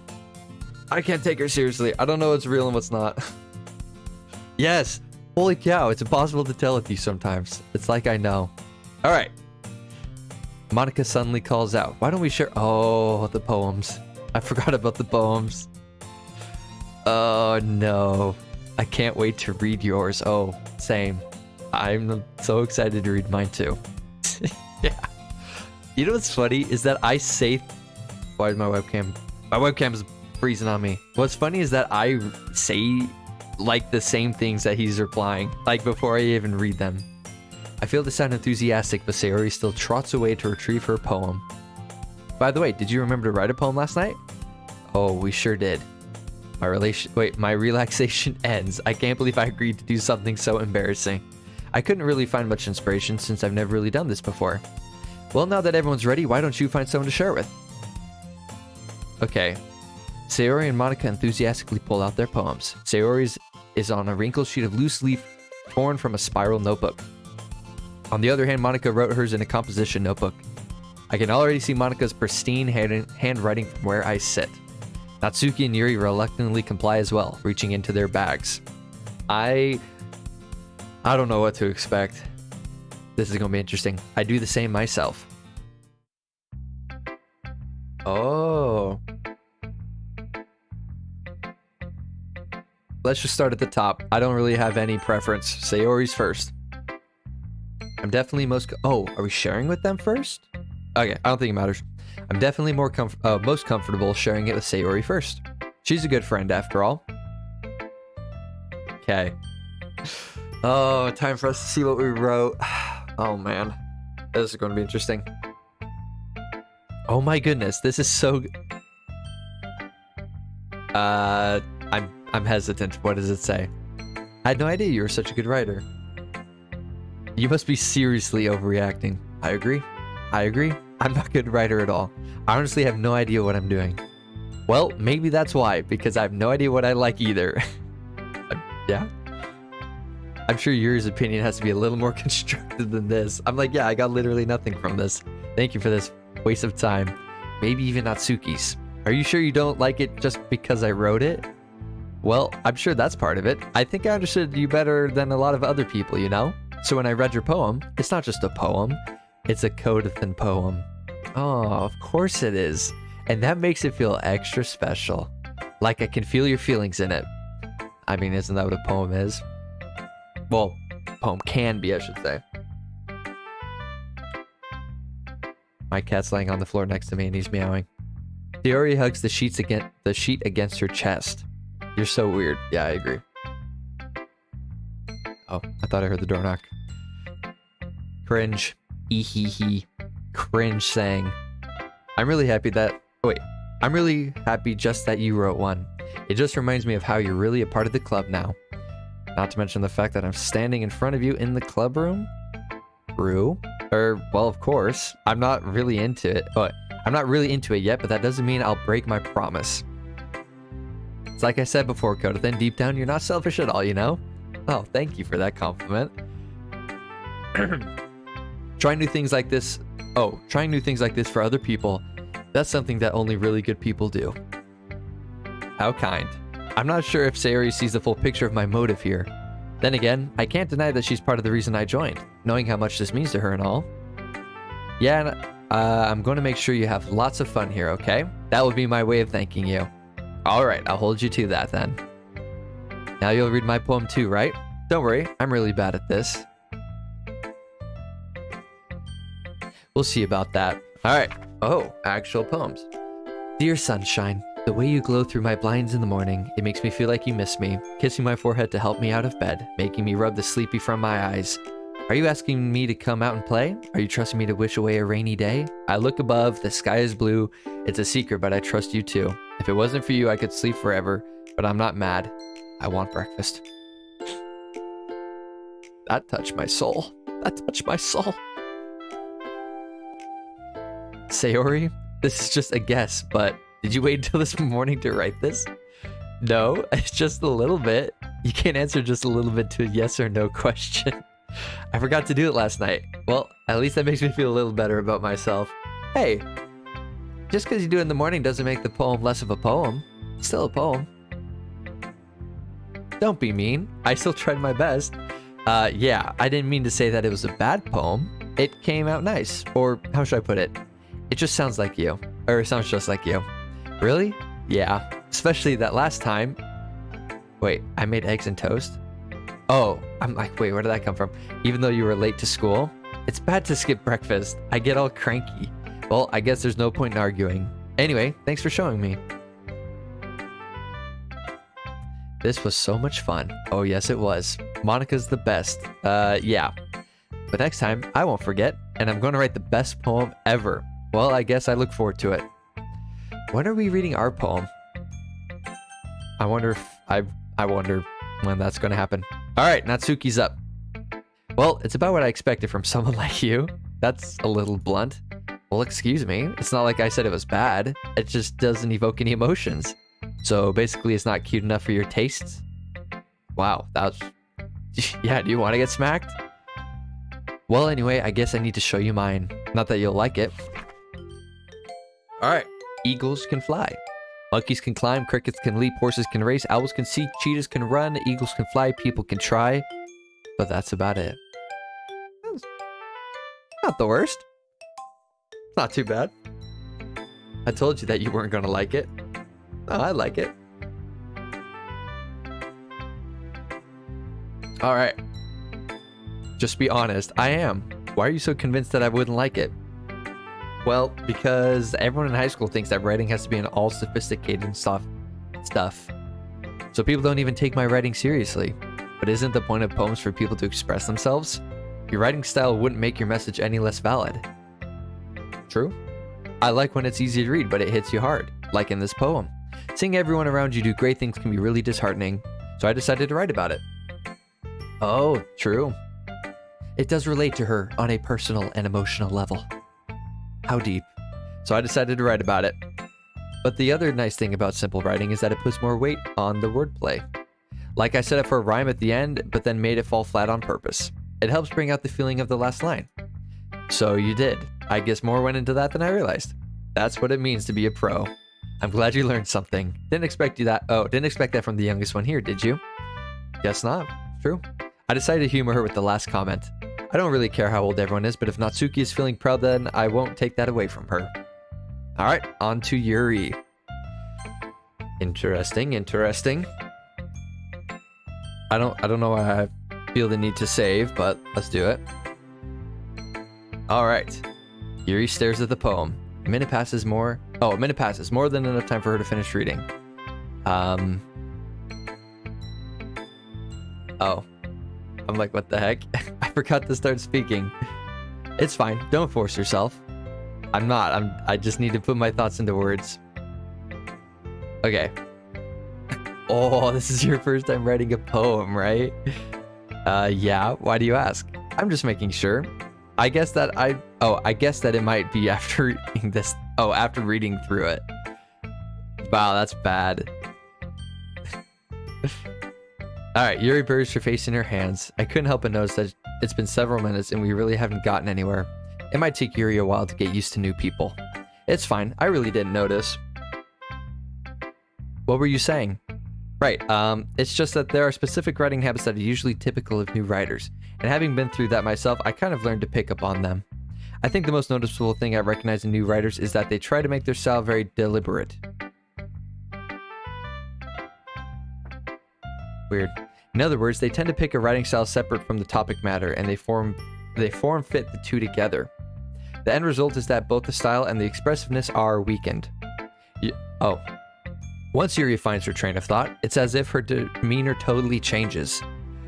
I can't take her seriously. I don't know what's real and what's not. Yes! Holy cow, it's impossible to tell with you sometimes. It's like I know. Alright. Monica suddenly calls out. Why don't we share... Oh, the poems. I forgot about the poems. Oh, no. I can't wait to read yours. Oh, same. I'm so excited to read mine too. Yeah. You know what's funny is that I say... Why is my webcam... My webcam is freezing on me. What's funny is that I say like the same things that he's replying, like before I even read them. I feel to sound enthusiastic, but Sayori still trots away to retrieve her poem. By the way, did you remember to write a poem last night? Oh, we sure did. My relaxation ends. I can't believe I agreed to do something so embarrassing. I couldn't really find much inspiration since I've never really done this before. Well, now that everyone's ready, why don't you find someone to share with? Okay. Sayori and Monica enthusiastically pull out their poems. Sayori's is on a wrinkled sheet of loose leaf torn from a spiral notebook. On the other hand, Monica wrote hers in a composition notebook. I can already see Monica's pristine handwriting from where I sit. Natsuki and Yuri reluctantly comply as well, reaching into their bags. I don't know what to expect. This is gonna be interesting. I do the same myself. Oh. Let's just start at the top. I don't really have any preference. Sayori's first. I'm definitely most... Oh, are we sharing with them first? Okay, I don't think it matters. I'm definitely most comfortable sharing it with Sayori first. She's a good friend after all. Okay. Oh, time for us to see what we wrote. Oh man, this is going to be interesting. Oh my goodness, this is so. I'm hesitant. What does it say? I had no idea you were such a good writer. You must be seriously overreacting. I agree. I agree. I'm not a good writer at all. I honestly have no idea what I'm doing. Well, maybe that's why, because I have no idea what I like either. Yeah. I'm sure yours opinion has to be a little more constructive than this. I'm like, yeah, I got literally nothing from this. Thank you for this waste of time. Maybe even Natsuki's. Are you sure you don't like it just because I wrote it? Well, I'm sure that's part of it. I think I understood you better than a lot of other people, you know? So when I read your poem, it's not just a poem, it's a Codithan poem. Oh, of course it is. And that makes it feel extra special. Like I can feel your feelings in it. I mean, isn't that what a poem is? Well, poem can be, I should say. My cat's laying on the floor next to me and he's meowing. Theory hugs the sheet against her chest. You're so weird. Yeah, I agree. Oh, I thought I heard the door knock. Cringe. Ehehe. Cringe saying. I'm really happy that... Wait. I'm really happy just that you wrote one. It just reminds me of how you're really a part of the club now. Not to mention the fact that I'm standing in front of you in the club room. True. Well, of course. I'm not really into it. But I'm not really into it yet, but that doesn't mean I'll break my promise. It's like I said before, Codithan, deep down, you're not selfish at all, you know? Oh, thank you for that compliment. Trying new things like this for other people, that's something that only really good people do. How kind. I'm not sure if Sayori sees the full picture of my motive here. Then again, I can't deny that she's part of the reason I joined, knowing how much this means to her and all. Yeah, and I'm going to make sure you have lots of fun here, okay? That would be my way of thanking you. Alright, I'll hold you to that then. Now you'll read my poem too, right? Don't worry, I'm really bad at this. We'll see about that. Alright. Oh, actual poems. Dear sunshine, the way you glow through my blinds in the morning, it makes me feel like you miss me, kissing my forehead to help me out of bed, making me rub the sleepy from my eyes. Are you asking me to come out and play? Are you trusting me to wish away a rainy day? I look above, the sky is blue. It's a secret, but I trust you too. If it wasn't for you, I could sleep forever, but I'm not mad. I want breakfast. That touched my soul. That touched my soul. Sayori, this is just a guess, but did you wait until this morning to write this? No, it's just a little bit. You can't answer just a little bit to a yes or no question. I forgot to do it last night. Well, at least that makes me feel a little better about myself. Hey, just because you do it in the morning doesn't make the poem less of a poem. It's still a poem. Don't be mean. I still tried my best. Yeah, I didn't mean to say that it was a bad poem. It came out nice. Or how should I put it? It just sounds like you. Or it sounds just like you. Really? Yeah. Especially that last time. Wait, I made eggs and toast? Oh, I'm like, wait, where did that come from? Even though you were late to school? It's bad to skip breakfast. I get all cranky. Well, I guess there's no point in arguing. Anyway, thanks for showing me. This was so much fun. Oh, yes, it was. Monica's the best. Yeah. But next time, I won't forget, and I'm going to write the best poem ever. Well, I guess I look forward to it. When are we reading our poem? I wonder when that's going to happen. All right, Natsuki's up. Well, it's about what I expected from someone like you. That's a little blunt. Well, excuse me. It's not like I said it was bad. It just doesn't evoke any emotions. So basically, it's not cute enough for your tastes? Wow, that was... Yeah, do you want to get smacked? Well, anyway, I guess I need to show you mine. Not that you'll like it. Alright. Eagles can fly. Monkeys can climb, crickets can leap, horses can race, owls can see, cheetahs can run, eagles can fly, people can try. But that's about it. Not the worst. Not too bad. I told you that you weren't gonna like it. Oh, I like it. Alright. Just be honest. I am. Why are you so convinced that I wouldn't like it? Well, because everyone in high school thinks that writing has to be an all-sophisticated and soft stuff. So people don't even take my writing seriously. But isn't the point of poems for people to express themselves? Your writing style wouldn't make your message any less valid. True. I like when it's easy to read, but it hits you hard, like in this poem. Seeing everyone around you do great things can be really disheartening, so I decided to write about it. Oh, true. It does relate to her on a personal and emotional level. How deep. So I decided to write about it. But the other nice thing about simple writing is that it puts more weight on the wordplay. Like I set up for a rhyme at the end, but then made it fall flat on purpose. It helps bring out the feeling of the last line. So you did. I guess more went into that than I realized. That's what it means to be a pro. I'm glad you learned something. Didn't expect that from the youngest one here, did you? Guess not. True. I decided to humor her with the last comment. I don't really care how old everyone is, but if Natsuki is feeling proud, then I won't take that away from her. Alright, on to Yuri. Interesting. I don't know why I feel the need to save, but let's do it. Alright. Yuri stares at the poem. A minute passes, more than enough time for her to finish reading. Oh. I'm like, what the heck? I forgot to start speaking. It's fine. Don't force yourself. I just need to put my thoughts into words. Okay. Oh, this is your first time writing a poem, right? Yeah. Why do you ask? I'm just making sure. I guess that it might be after reading this. Oh, after reading through it. Wow, that's bad. Alright, Yuri buries her face in her hands. I couldn't help but notice that it's been several minutes and we really haven't gotten anywhere. It might take Yuri a while to get used to new people. It's fine, I really didn't notice. What were you saying? Right, it's just that there are specific writing habits that are usually typical of new writers, and having been through that myself, I kind of learned to pick up on them. I think the most noticeable thing I recognize in new writers is that they try to make their style very deliberate. Weird. In other words, they tend to pick a writing style separate from the topic matter, and they form fit the two together. The end result is that both the style and the expressiveness are weakened. Once Yuri finds her train of thought, it's as if her demeanor totally changes.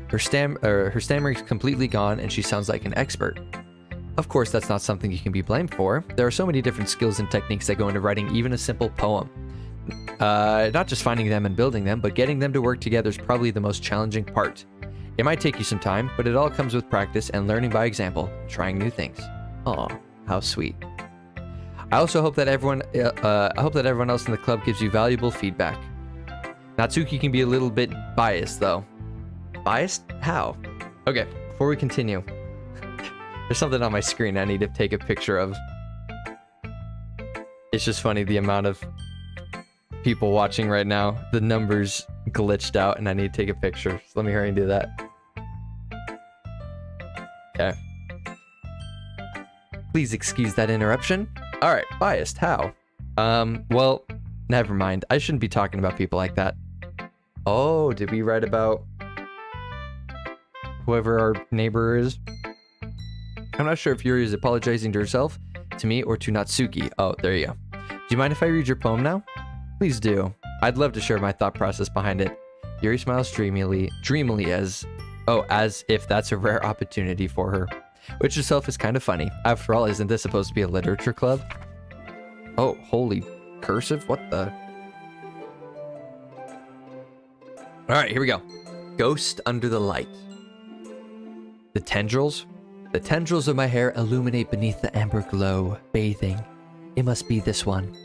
Her stammering's completely gone, and she sounds like an expert. Of course, that's not something you can be blamed for. There are so many different skills and techniques that go into writing even a simple poem. Not just finding them and building them, but getting them to work together is probably the most challenging part. It might take you some time, but it all comes with practice and learning by example, trying new things. Aw, how sweet. I also hope that everyone else in the club gives you valuable feedback. Natsuki can be a little bit biased, though. Biased? How? Okay, before we continue, there's something on my screen I need to take a picture of. It's just funny the amount of people watching right now. The numbers glitched out and I need to take a picture. So let me hurry and do that. Okay. Please excuse that interruption. Alright, biased. How? Well, never mind. I shouldn't be talking about people like that. Oh, did we write about whoever our neighbor is? I'm not sure if Yuri is apologizing to herself, to me, or to Natsuki. Oh, there you go. Do you mind if I read your poem now? Please do. I'd love to share my thought process behind it. Yuri smiles dreamily as if that's a rare opportunity for her. Which itself is kind of funny. After all, isn't this supposed to be a literature club? Oh, holy cursive? What the? Alright, here we go. Ghost under the light. The tendrils? The tendrils of my hair illuminate beneath the amber glow, bathing. It must be this one.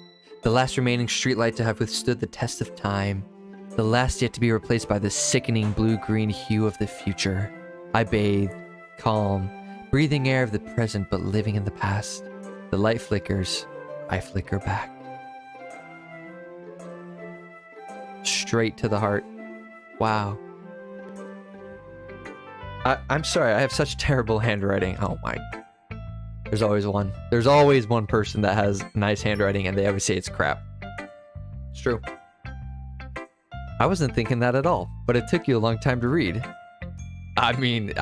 The last remaining streetlight to have withstood the test of time. The last yet to be replaced by the sickening blue-green hue of the future. I bathe, calm, breathing air of the present but living in the past. The light flickers, I flicker back. Straight to the heart. Wow. I'm sorry, I have such terrible handwriting. Oh my. There's always one. There's always one person that has nice handwriting and they always say it's crap. It's true. I wasn't thinking that at all, but it took you a long time to read. I mean,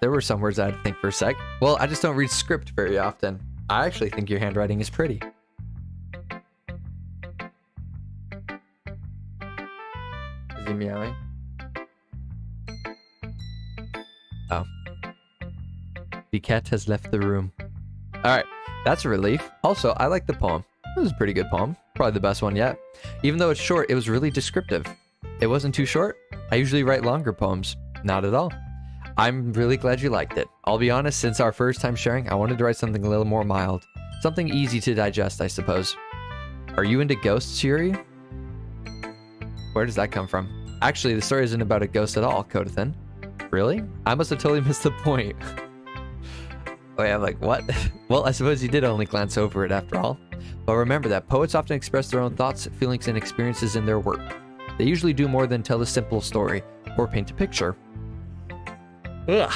there were some words I had to think for a sec. Well, I just don't read script very often. I actually think your handwriting is pretty. Is he meowing? Oh. The cat has left the room. Alright, that's a relief. Also, I like the poem. This is a pretty good poem. Probably the best one yet. Even though it's short, it was really descriptive. It wasn't too short. I usually write longer poems. Not at all. I'm really glad you liked it. I'll be honest, since our first time sharing, I wanted to write something a little more mild. Something easy to digest, I suppose. Are you into ghosts, Yuri? Where does that come from? Actually, the story isn't about a ghost at all, Kodathan. Really? I must have totally missed the point. Wait, I'm like, what? Well, I suppose you did only glance over it after all. But remember that poets often express their own thoughts, feelings, and experiences in their work. They usually do more than tell a simple story or paint a picture. Ugh.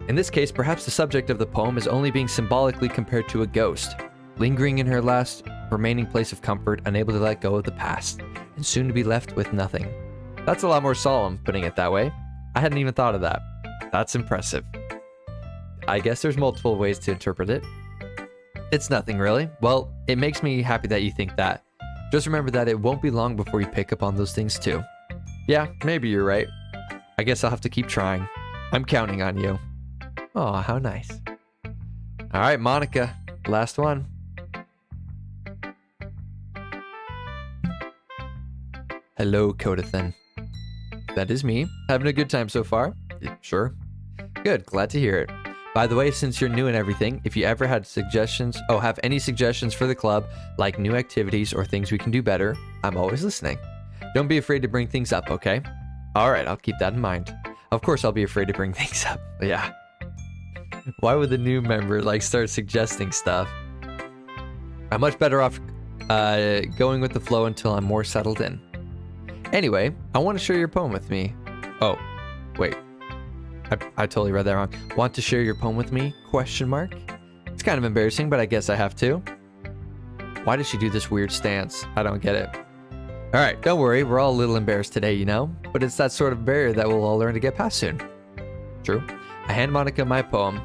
In this case, perhaps the subject of the poem is only being symbolically compared to a ghost, lingering in her last remaining place of comfort, unable to let go of the past, and soon to be left with nothing. That's a lot more solemn, putting it that way. I hadn't even thought of that. That's impressive. I guess there's multiple ways to interpret it. It's nothing really. Well, it makes me happy that you think that. Just remember that it won't be long before you pick up on those things too. Yeah, maybe you're right. I guess I'll have to keep trying. I'm counting on you. Oh, how nice. All right, Monica, last one. Hello, Kodathan. That is me. Having a good time so far? Sure. Good, glad to hear it. By the way, since you're new and everything, if you ever had suggestions, have any suggestions for the club, like new activities or things we can do better, I'm always listening. Don't be afraid to bring things up, okay? All right, I'll keep that in mind. Of course I'll be afraid to bring things up, yeah. Why would the new member, start suggesting stuff? I'm much better off going with the flow until I'm more settled in. Anyway, I want to share your poem with me. Oh, wait. I totally read that wrong. Want to share your poem with me? Question mark? It's kind of embarrassing, but I guess I have to. Why does she do this weird stance? I don't get it. Alright, don't worry. We're all a little embarrassed today, you know? But it's that sort of barrier that we'll all learn to get past soon. True. I hand Monica my poem.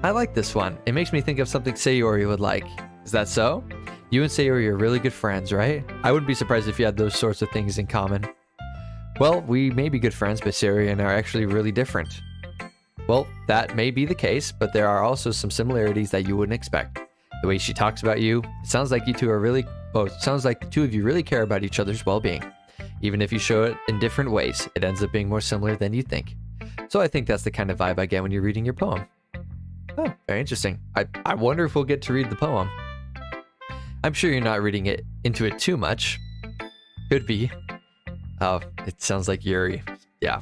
I like this one. It makes me think of something Sayori would like. Is that so? You and Sayori are really good friends, right? I wouldn't be surprised if you had those sorts of things in common. Well, we may be good friends, but Sayori and I are actually really different. Well, that may be the case, but there are also some similarities that you wouldn't expect. The way she talks about you, it sounds like it sounds like the two of you really care about each other's well-being. Even if you show it in different ways, it ends up being more similar than you think. So I think that's the kind of vibe I get when you're reading your poem. Oh, very interesting. I wonder if we'll get to read the poem. I'm sure you're not reading it into it too much. Could be. Oh, it sounds like Yuri. Yeah.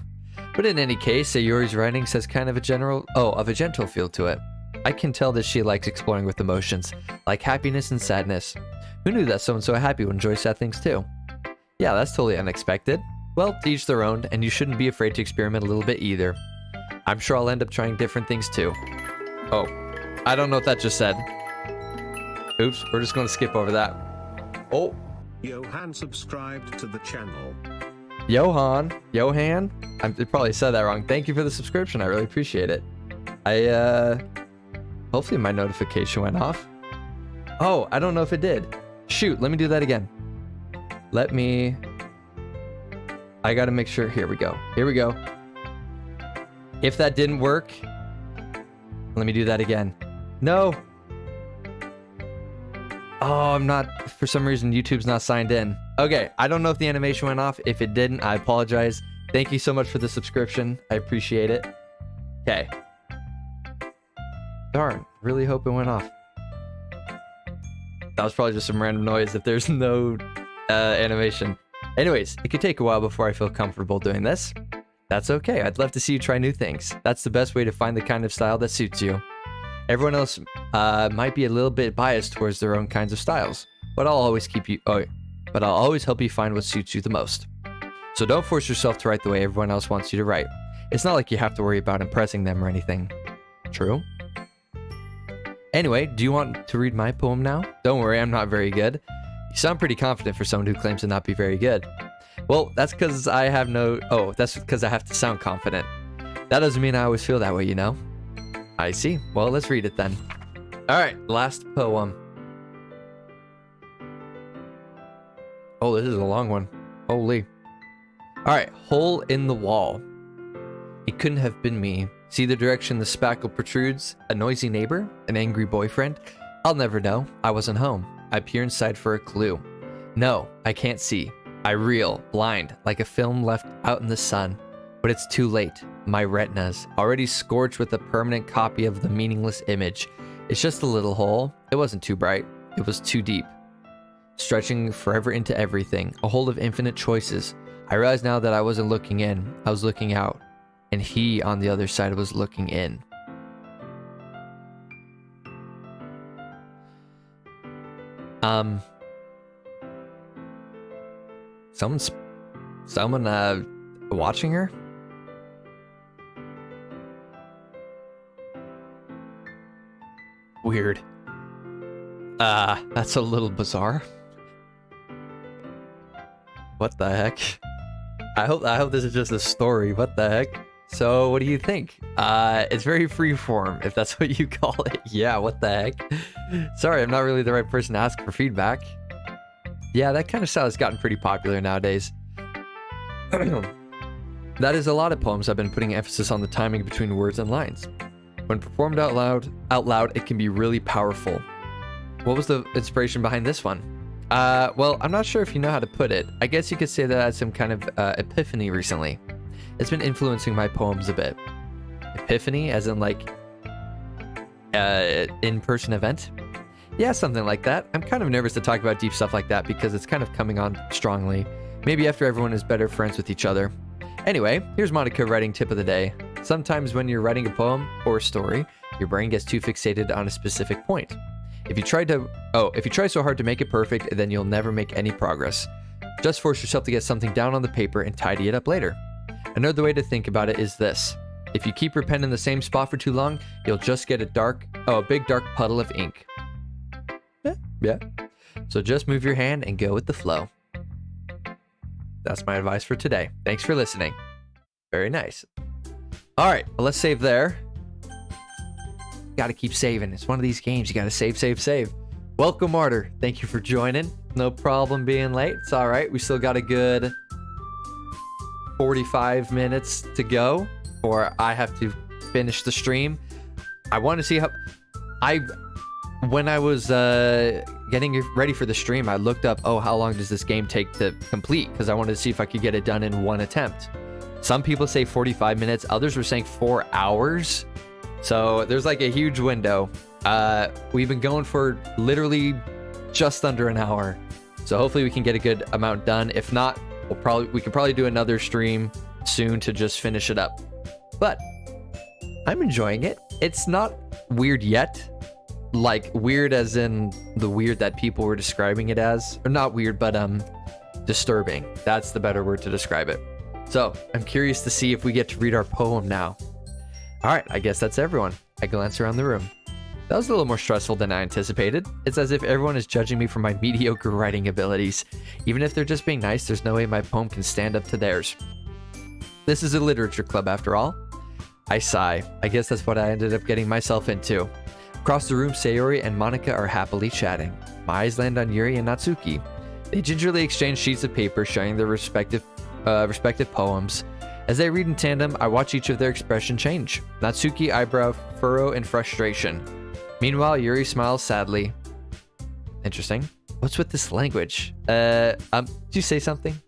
But in any case, Sayori's writing says kind of a gentle feel to it. I can tell that she likes exploring with emotions, like happiness and sadness. Who knew that someone so happy would enjoy sad things too? Yeah, that's totally unexpected. Well, to each their own, and you shouldn't be afraid to experiment a little bit either. I'm sure I'll end up trying different things too. Oh, I don't know what that just said. Oops, we're just going to skip over that. Oh. Johan subscribed to the channel. Johan? I probably said that wrong. Thank you for the subscription. I really appreciate it. Hopefully my notification went off. Oh, I don't know if it did. Shoot, let me do that again. I gotta make sure. Here we go. If that didn't work, let me do that again. No. Oh, for some reason, YouTube's not signed in. Okay, I don't know if the animation went off. If it didn't, I apologize. Thank you so much for the subscription. I appreciate it. Okay. Darn, really hope it went off. That was probably just some random noise if there's no animation. Anyways, it could take a while before I feel comfortable doing this. That's okay. I'd love to see you try new things. That's the best way to find the kind of style that suits you. Everyone else might be a little bit biased towards their own kinds of styles, but I'll always help you find what suits you the most. So don't force yourself to write the way everyone else wants you to write. It's not like you have to worry about impressing them or anything. True? Anyway, do you want to read my poem now? Don't worry, I'm not very good. You sound pretty confident for someone who claims to not be very good. Well, that's because I have to sound confident. That doesn't mean I always feel that way, you know? I see. Well, let's read it then. Alright, last poem. Oh, this is a long one. Holy. Alright, Hole in the Wall. It couldn't have been me. See the direction the spackle protrudes? A noisy neighbor? An angry boyfriend? I'll never know. I wasn't home. I peer inside for a clue. No, I can't see. I reel, blind, like a film left out in the sun. But it's too late. My retina's already scorched with a permanent copy of the meaningless image. It's just a little hole. It wasn't too bright. It was too deep. Stretching forever into everything. A hole of infinite choices. I realize now that I wasn't looking in. I was looking out. And he, on the other side, was looking in. Someone watching her? Weird. That's a little bizarre. What the heck? I hope this is just a story. What the heck? So, what do you think? It's very freeform, if that's what you call it. Yeah, what the heck? Sorry, I'm not really the right person to ask for feedback. Yeah, that kind of style has gotten pretty popular nowadays. That is a lot of poems have been putting emphasis on the timing between words and lines. When performed out loud, it can be really powerful. What was the inspiration behind this one? Well, I'm not sure if you know how to put it. I guess you could say that I had some kind of epiphany recently. It's been influencing my poems a bit. Epiphany, as in like in-person event? Yeah, something like that. I'm kind of nervous to talk about deep stuff like that because it's kind of coming on strongly. Maybe after everyone is better friends with each other. Anyway, here's Monica writing tip of the day. Sometimes when you're writing a poem or a story, your brain gets too fixated on a specific point. If you try so hard to make it perfect, then you'll never make any progress. Just force yourself to get something down on the paper and tidy it up later. Another way to think about it is this. If you keep your pen in the same spot for too long, you'll just get a big dark puddle of ink. Yeah. So just move your hand and go with the flow. That's my advice for today. Thanks for listening. Very nice. All right, well, let's save there. Got to keep saving. It's one of these games. You got to save. Welcome, Martyr. Thank you for joining. No problem being late. It's all right. We still got a good 45 minutes to go, or I have to finish the stream. I want to see how... When I was getting ready for the stream, I looked up, how long does this game take to complete? Because I wanted to see if I could get it done in one attempt. Some people say 45 minutes. Others were saying 4 hours. So there's like a huge window. We've been going for literally just under an hour. So hopefully we can get a good amount done. If not, we can probably do another stream soon to just finish it up. But I'm enjoying it. It's not weird yet. Like weird as in the weird that people were describing it as. Or not weird, but disturbing. That's the better word to describe it. So I'm curious to see if we get to read our poem now. All right, I guess that's everyone. I glance around the room. That was a little more stressful than I anticipated. It's as if everyone is judging me for my mediocre writing abilities. Even if they're just being nice, there's no way my poem can stand up to theirs. This is a literature club after all. I sigh. I guess that's what I ended up getting myself into. Across the room, Sayori and Monica are happily chatting. My eyes land on Yuri and Natsuki. They gingerly exchange sheets of paper showing their respective poems. As they read in tandem, I watch each of their expression change. Natsuki eyebrow furrow in frustration. Meanwhile, Yuri smiles sadly. Interesting. What's with this language? Did you say something?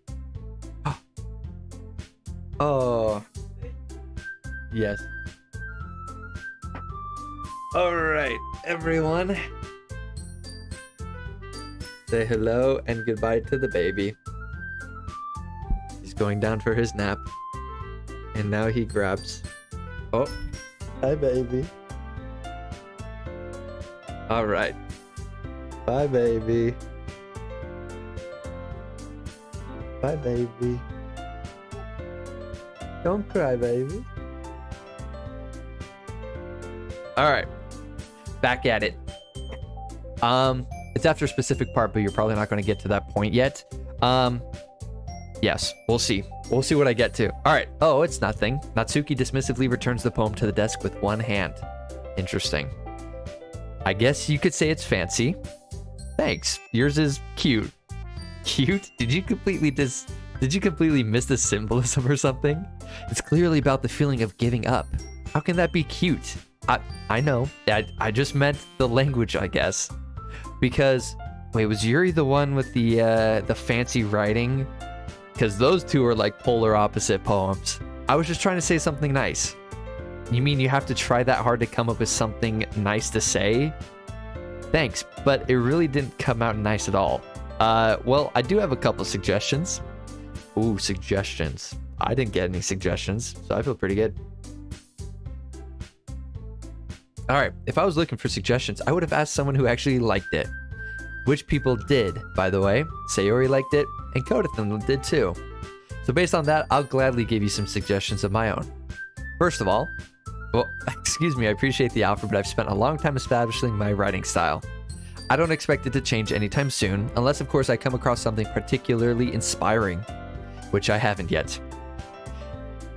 Oh. Yes. All right, everyone. Say hello and goodbye to the baby. He's going down for his nap. And now he grabs... Oh, hi, baby. All right. Bye, baby. Bye, baby. Don't cry, baby. All right. Back at it. It's after a specific part, but you're probably not going to get to that point yet. Yes, we'll see. We'll see what I get to. All right. Oh, it's nothing. Natsuki dismissively returns the poem to the desk with one hand. Interesting. I guess you could say it's fancy. Thanks. Yours is cute. Cute? Did you completely Did you completely miss the symbolism or something? It's clearly about the feeling of giving up. How can that be cute? I know. I just meant the language, I guess. Because, wait, was Yuri the one with the fancy writing? Because those two are like polar opposite poems. I was just trying to say something nice. You mean you have to try that hard to come up with something nice to say? Thanks, but it really didn't come out nice at all. Well, I do have a couple suggestions. Ooh, suggestions. I didn't get any suggestions, so I feel pretty good. Alright, if I was looking for suggestions, I would have asked someone who actually liked it. Which people did, by the way. Sayori liked it, and Kodathan did too. So based on that, I'll gladly give you some suggestions of my own. First of all, well, excuse me, I appreciate the offer, but I've spent a long time establishing my writing style. I don't expect it to change anytime soon, unless of course I come across something particularly inspiring, which I haven't yet.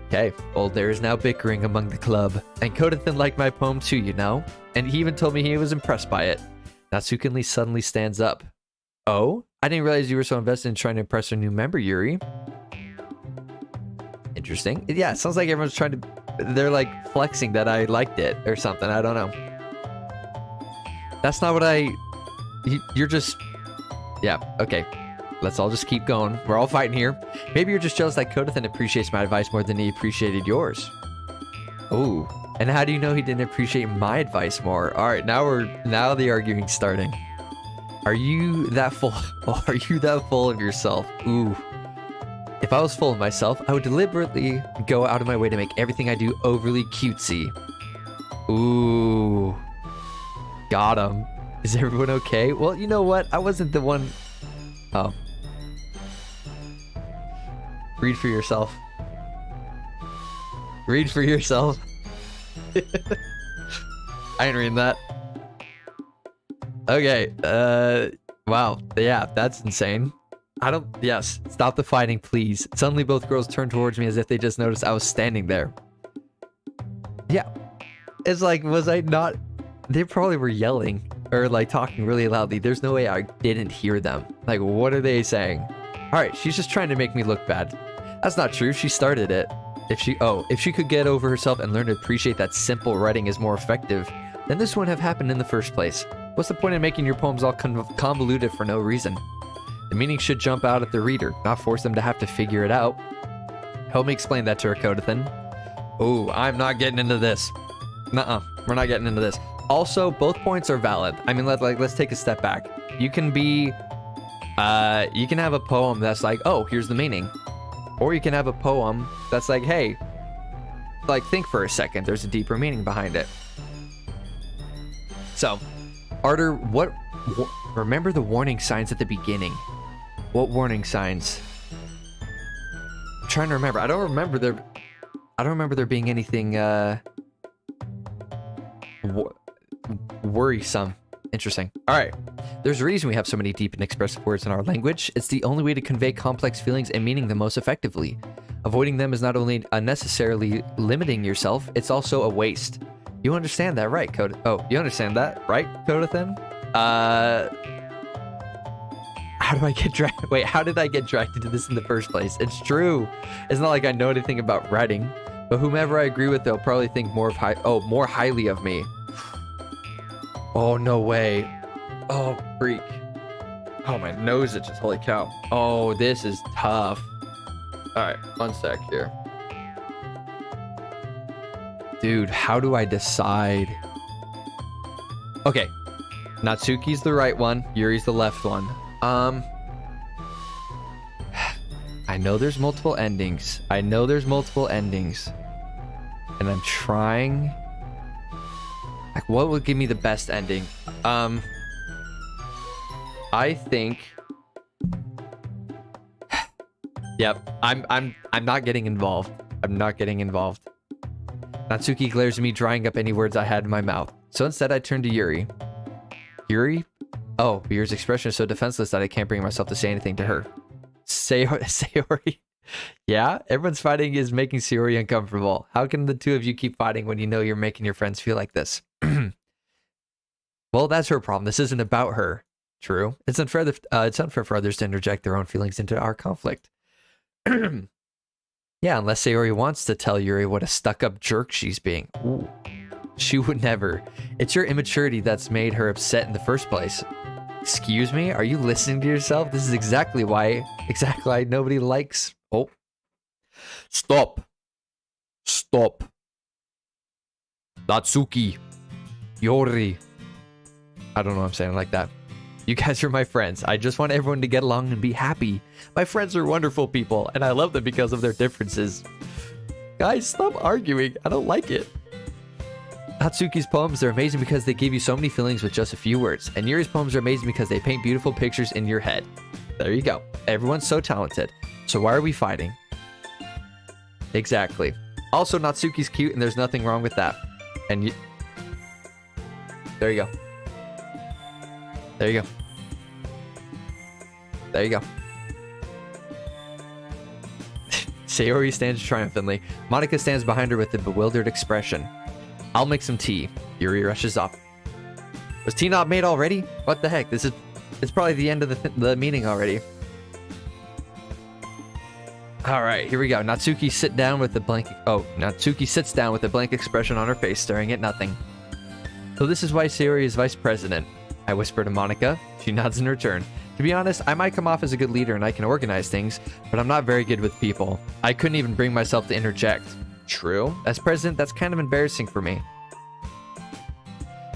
Okay, well, there is now bickering among the club, and Kodathan liked my poem too, you know? And he even told me he was impressed by it. Natsukinli suddenly stands up. Oh? I didn't realize you were so invested in trying to impress a new member, Yuri. Interesting. Yeah, it sounds like everyone's trying to... They're like flexing that I liked it or something. I don't know. That's not what I... You're just... Yeah, okay. Let's all just keep going. We're all fighting here. Maybe you're just jealous that Kodathan appreciates my advice more than he appreciated yours. Ooh. And how do you know he didn't appreciate my advice more? Alright, now the arguing's starting. Are you that full? Oh, are you that full of yourself? Ooh. If I was full of myself, I would deliberately go out of my way to make everything I do overly cutesy. Ooh. Got him. Is everyone okay? Well, you know what? I wasn't the one... Oh. Read for yourself. Read for yourself. I ain't reading that. Okay, wow, yeah, that's insane. Yes, stop the fighting, please. Suddenly both girls turned towards me as if they just noticed I was standing there. Yeah, it's like, was I not... They probably were yelling, or like talking really loudly. There's no way I didn't hear them. Like, what are they saying? Alright, she's just trying to make me look bad. That's not true, she started it. If she could get over herself and learn to appreciate that simple writing is more effective, then this wouldn't have happened in the first place. What's the point in making your poems all convoluted for no reason? The meaning should jump out at the reader, not force them to have to figure it out. Help me explain that to her, Kodathan. Oh, I'm not getting into this. Nuh-uh, we're not getting into this. Also, both points are valid. I mean, let's take a step back. You can have a poem that's like, oh, here's the meaning. Or you can have a poem that's like, hey, like, think for a second. There's a deeper meaning behind it. So, Arter, remember the warning signs at the beginning. What warning signs? I'm trying to remember. I don't remember there being anything worrisome. Interesting. All right. There's a reason we have so many deep and expressive words in our language. It's the only way to convey complex feelings and meaning the most effectively. Avoiding them is not only unnecessarily limiting yourself, it's also a waste. You understand that, right, Koda? Oh, you understand that, right, Kodathan? How do I get dragged? Wait, how did I get dragged into this in the first place? It's true. It's not like I know anything about writing, but whomever I agree with, they'll probably think more highly of me. Oh, no way. Oh, freak. Oh, my nose itches. Holy cow. Oh, this is tough. All right, one sec here. Dude, how do I decide? Okay. Natsuki's the right one. Yuri's the left one. I know there's multiple endings. And I'm trying... Like, what would give me the best ending? I think... Yep, I'm not getting involved. Natsuki glares at me, drying up any words I had in my mouth. So instead, I turn to Yuri. Yuri? Oh, Yuri's expression is so defenseless that I can't bring myself to say anything to her. Sayori? Yeah? Everyone's fighting is making Sayori uncomfortable. How can the two of you keep fighting when you know you're making your friends feel like this? Well, that's her problem. This isn't about her. True. It's unfair for others to interject their own feelings into our conflict. Yeah, unless Sayori wants to tell Yuri what a stuck-up jerk she's being. Ooh. She would never. It's your immaturity that's made her upset in the first place. Excuse me? Are you listening to yourself? This is exactly why nobody likes... Oh. Stop. Stop. Natsuki. Yori. I don't know what I'm saying like that. You guys are my friends. I just want everyone to get along and be happy. My friends are wonderful people, and I love them because of their differences. Guys, stop arguing. I don't like it. Natsuki's poems are amazing because they give you so many feelings with just a few words, and Yuri's poems are amazing because they paint beautiful pictures in your head. There you go. Everyone's so talented. So why are we fighting? Exactly. Also, Natsuki's cute, and there's nothing wrong with that. And you... There you go. There you go. There you go. Sayori stands triumphantly. Monica stands behind her with a bewildered expression. I'll make some tea. Yuri rushes up. Was tea not made already? What the heck? It's probably the end of the meeting already. Alright, here we go. Natsuki sits down with a blank expression on her face, staring at nothing. So this is why Sayori is vice president. I whisper to Monica. She nods in return. To be honest, I might come off as a good leader and I can organize things, but I'm not very good with people. I couldn't even bring myself to interject. True. As president, that's kind of embarrassing for me.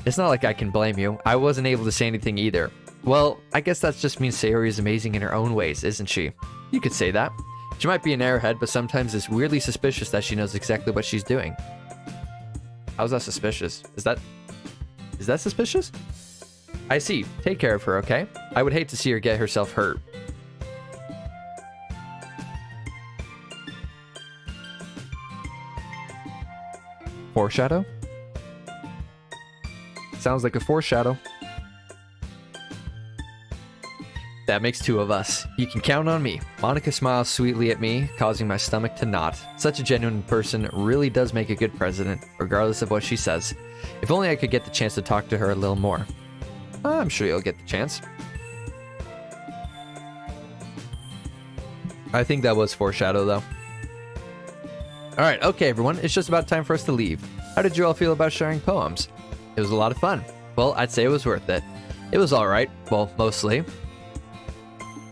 It's not like I can blame you. I wasn't able to say anything either. Well, I guess that just means Sayori is amazing in her own ways, isn't she? You could say that. She might be an airhead, but sometimes it's weirdly suspicious that she knows exactly what she's doing. How's that suspicious? Is that suspicious? I see. Take care of her, okay? I would hate to see her get herself hurt. Foreshadow? Sounds like a foreshadow. That makes two of us. You can count on me. Monica smiles sweetly at me, causing my stomach to knot. Such a genuine person really does make a good president, regardless of what she says. If only I could get the chance to talk to her a little more. I'm sure you'll get the chance. I think that was foreshadow, though. Alright, okay, everyone. It's just about time for us to leave. How did you all feel about sharing poems? It was a lot of fun. Well, I'd say it was worth it. It was alright. Well, mostly.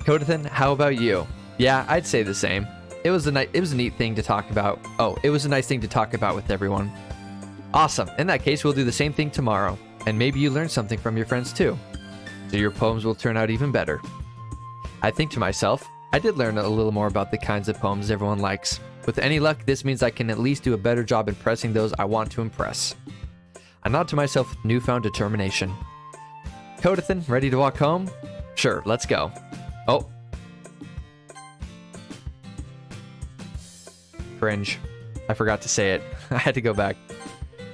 Kodathan, how about you? Yeah, I'd say the same. It was a neat thing to talk about. Oh, it was a nice thing to talk about with everyone. Awesome. In that case, we'll do the same thing tomorrow. And maybe you learn something from your friends too. So your poems will turn out even better. I think to myself, I did learn a little more about the kinds of poems everyone likes. With any luck, this means I can at least do a better job impressing those I want to impress. I nod to myself with newfound determination. Kodathan, ready to walk home? Sure, let's go. Oh. Cringe. I forgot to say it. I had to go back.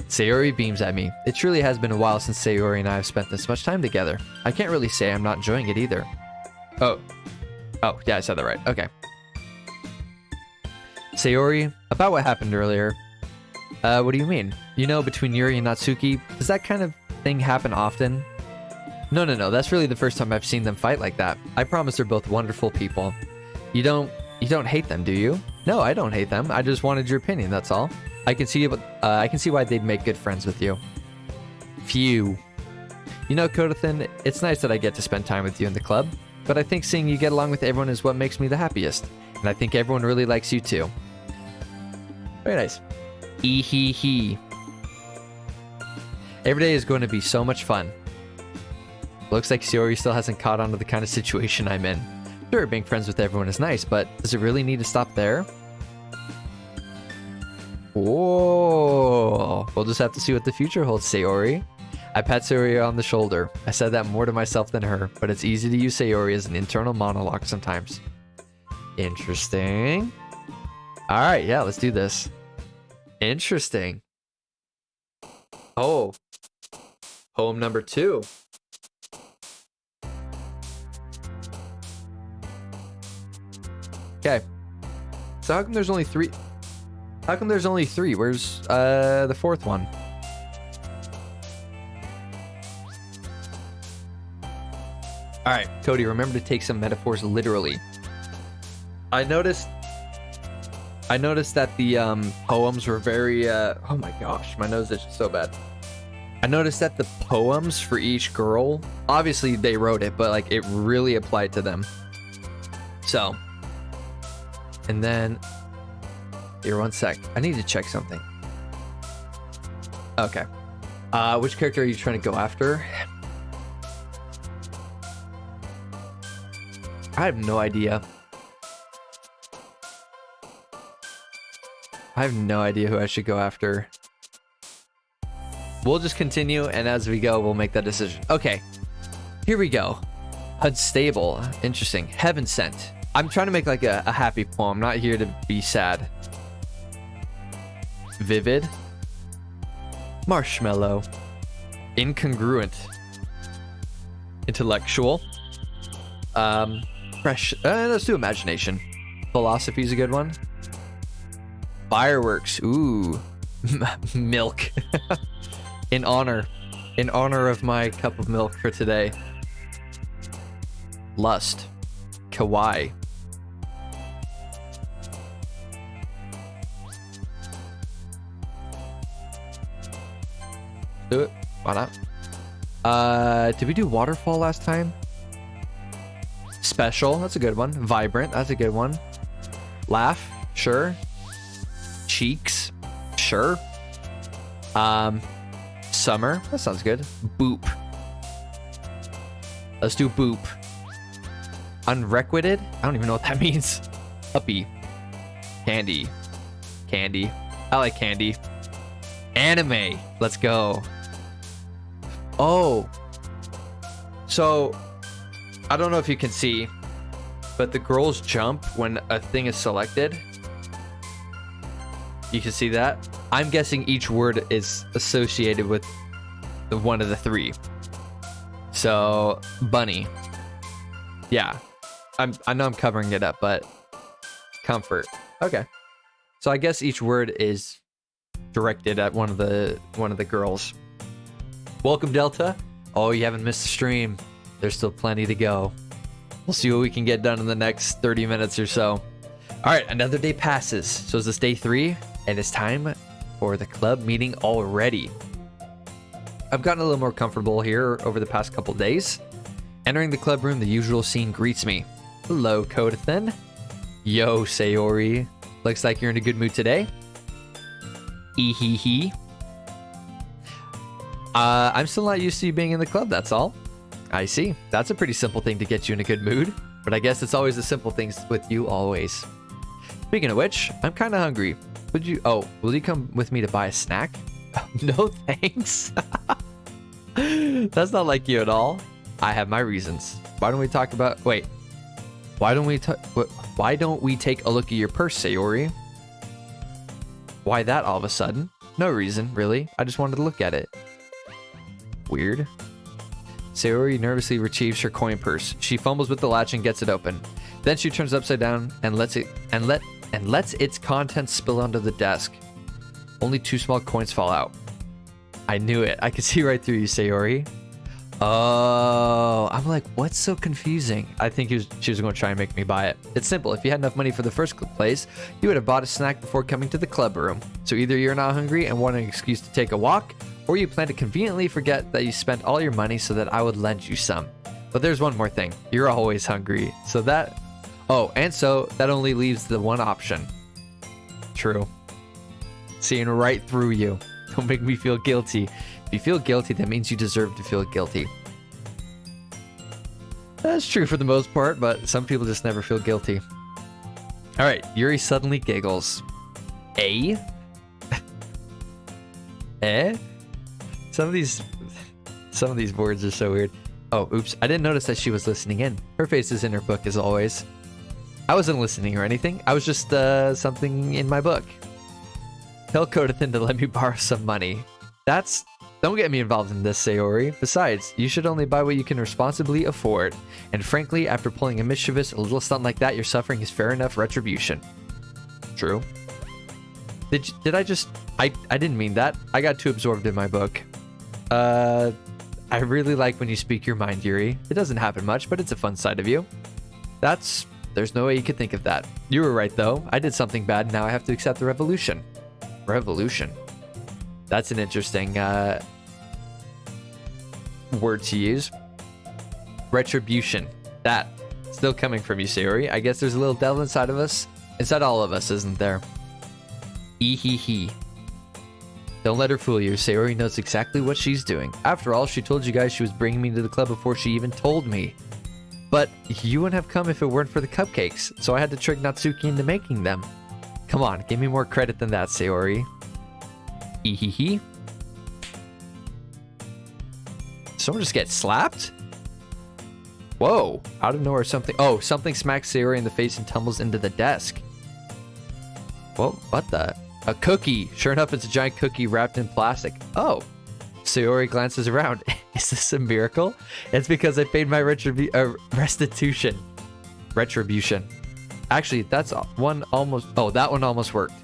Sayori beams at me. It truly has been a while since Sayori and I have spent this much time together. I can't really say I'm not enjoying it either. Oh, yeah, I said that right. Okay. Sayori, about what happened earlier. What do you mean? You know, between Yuri and Natsuki, does that kind of thing happen often? No, that's really the first time I've seen them fight like that. I promise they're both wonderful people. You don't hate them, do you? No, I don't hate them. I just wanted your opinion, that's all. I can see why they'd make good friends with you. Phew. You know, Kodathan, it's nice that I get to spend time with you in the club, but I think seeing you get along with everyone is what makes me the happiest. And I think everyone really likes you too. Very nice. Hee. Every day is going to be so much fun. Looks like Sayori still hasn't caught on to the kind of situation I'm in. Sure, being friends with everyone is nice, but does it really need to stop there? Whoa. We'll just have to see what the future holds, Sayori. I pat Sayori on the shoulder. I said that more to myself than her, but it's easy to use Sayori as an internal monologue sometimes. Interesting. Alright, yeah, let's do this. Interesting. Oh. Poem number 2. Okay. So how come there's only 3? How come there's only 3? Where's the 4th one? Alright, Cody, remember to take some metaphors literally. I noticed I noticed that the poems were very oh my gosh, my nose itches so bad. I noticed that the poems for each girl, obviously they wrote it, but like it really applied to them. So, and then here, 1 sec. I need to check something. Okay. Which character are you trying to go after? I have no idea. I have no idea who I should go after. We'll just continue, and as we go, we'll make that decision. Okay, here we go. Unstable. Interesting. Heaven Sent. I'm trying to make like a happy poem. I'm not here to be sad. Vivid. Marshmallow. Incongruent. Intellectual. Fresh. Let's do imagination. Philosophy is a good one. Fireworks. Ooh. Milk. In honor of my cup of milk for today. Lust. Kawaii. Do it. Why not? Did we do waterfall last time? Special. That's a good one. Vibrant. That's a good one. Laugh. Sure. Cheeks. Sure. Summer. That sounds good. Boop. Let's do boop. Unrequited. I don't even know what that means. Puppy. Candy. Candy. I like candy. Anime. Let's go. Oh. So, I don't know if you can see, but the girls jump when a thing is selected. You can see that. I'm guessing each word is associated with the one of the three. So, bunny. Yeah. I know I'm covering it up, but comfort. Okay. So I guess each word is directed at one of the girls. Welcome, Delta. Oh, you haven't missed the stream. There's still plenty to go. We'll see what we can get done in the next 30 minutes or so. All right, another day passes. So is this day 3? And it's time for the club meeting already. I've gotten a little more comfortable here over the past couple days. Entering the club room, the usual scene greets me. Hello, Kodathan. Yo, Sayori. Looks like you're in a good mood today. Hee. I'm still not used to you being in the club, that's all. I see. That's a pretty simple thing to get you in a good mood. But I guess it's always the simple things with you always. Speaking of which, I'm kind of hungry. Will you come with me to buy a snack? No thanks. That's not like you at all. I have my reasons. Why don't we take a look at your purse, Sayori? Why that all of a sudden? No reason, really. I just wanted to look at it. Weird. Sayori nervously retrieves her coin purse. She fumbles with the latch and gets it open. Then she turns upside down and lets its contents spill onto the desk. Only 2 small coins fall out. I knew it. I could see right through you, Sayori. Oh, I'm like, what's so confusing? I think she was going to try and make me buy it. It's simple. If you had enough money for the first place, you would have bought a snack before coming to the club room. So either you're not hungry and want an excuse to take a walk, or you plan to conveniently forget that you spent all your money so that I would lend you some. But there's one more thing. You're always hungry. So that only leaves the one option. True. Seeing right through you. Don't make me feel guilty. If you feel guilty, that means you deserve to feel guilty. That's true for the most part, but some people just never feel guilty. All right, Yuri suddenly giggles. Eh? Eh? Some of these words are so weird. Oh, oops. I didn't notice that she was listening in. Her face is in her book as always. I wasn't listening or anything. I was just something in my book. Tell Kodathan to let me borrow some money. Don't get me involved in this, Sayori. Besides, you should only buy what you can responsibly afford. And frankly, after pulling a mischievous little stunt like that, your suffering is fair enough retribution. True. Did I didn't mean that. I got too absorbed in my book. I really like when you speak your mind, Yuri. It doesn't happen much, but it's a fun side of you. That's There's no way you could think of that. You were right, though. I did something bad. Now I have to accept the revolution. Revolution. That's an interesting word to use. Retribution. That. Still coming from you, Sayori. I guess there's a little devil inside of us. Inside all of us, isn't there? Ee-hee-hee. Don't let her fool you. Sayori knows exactly what she's doing. After all, she told you guys she was bringing me to the club before she even told me. But you wouldn't have come if it weren't for the cupcakes, so I had to trick Natsuki into making them. Come on, give me more credit than that, Sayori. Ee-hee-hee. Someone just get slapped? Whoa, out of nowhere something... Oh, something smacks Sayori in the face and tumbles into the desk. Whoa, what the... A cookie. Sure enough, it's a giant cookie wrapped in plastic. Oh. Sayori glances around. Is this a miracle? It's because I paid my restitution. Retribution. Actually, that's one almost... Oh, that one almost worked.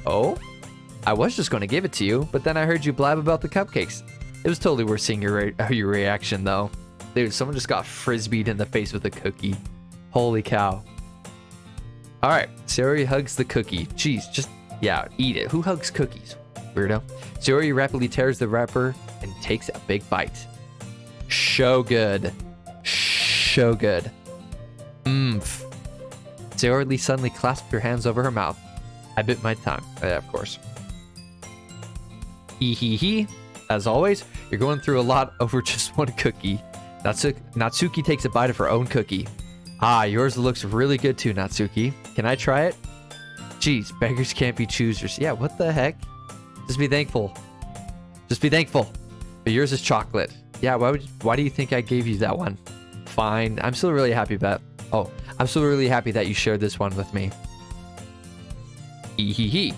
Oh? I was just going to give it to you, but then I heard you blab about the cupcakes. It was totally worth seeing your reaction, though. Dude, someone just got frisbeed in the face with a cookie. Holy cow. Alright, Sayori hugs the cookie. Jeez, just... Yeah, eat it. Who hugs cookies? Weirdo. Sayori rapidly tears the wrapper and takes a big bite. So good. So good. Mmm. Sayori suddenly clasped her hands over her mouth. I bit my tongue. Yeah, of course. Hee. As always, you're going through a lot over just one cookie. Natsuki takes a bite of her own cookie. Ah, yours looks really good too, Natsuki. Can I try it? Jeez, beggars can't be choosers. Yeah, what the heck? Just be thankful. Just be thankful. But yours is chocolate. Yeah, why do you think I gave you that one? Fine. I'm still really happy about... Oh, I'm still really happy that you shared this one with me. Ee-hee-hee.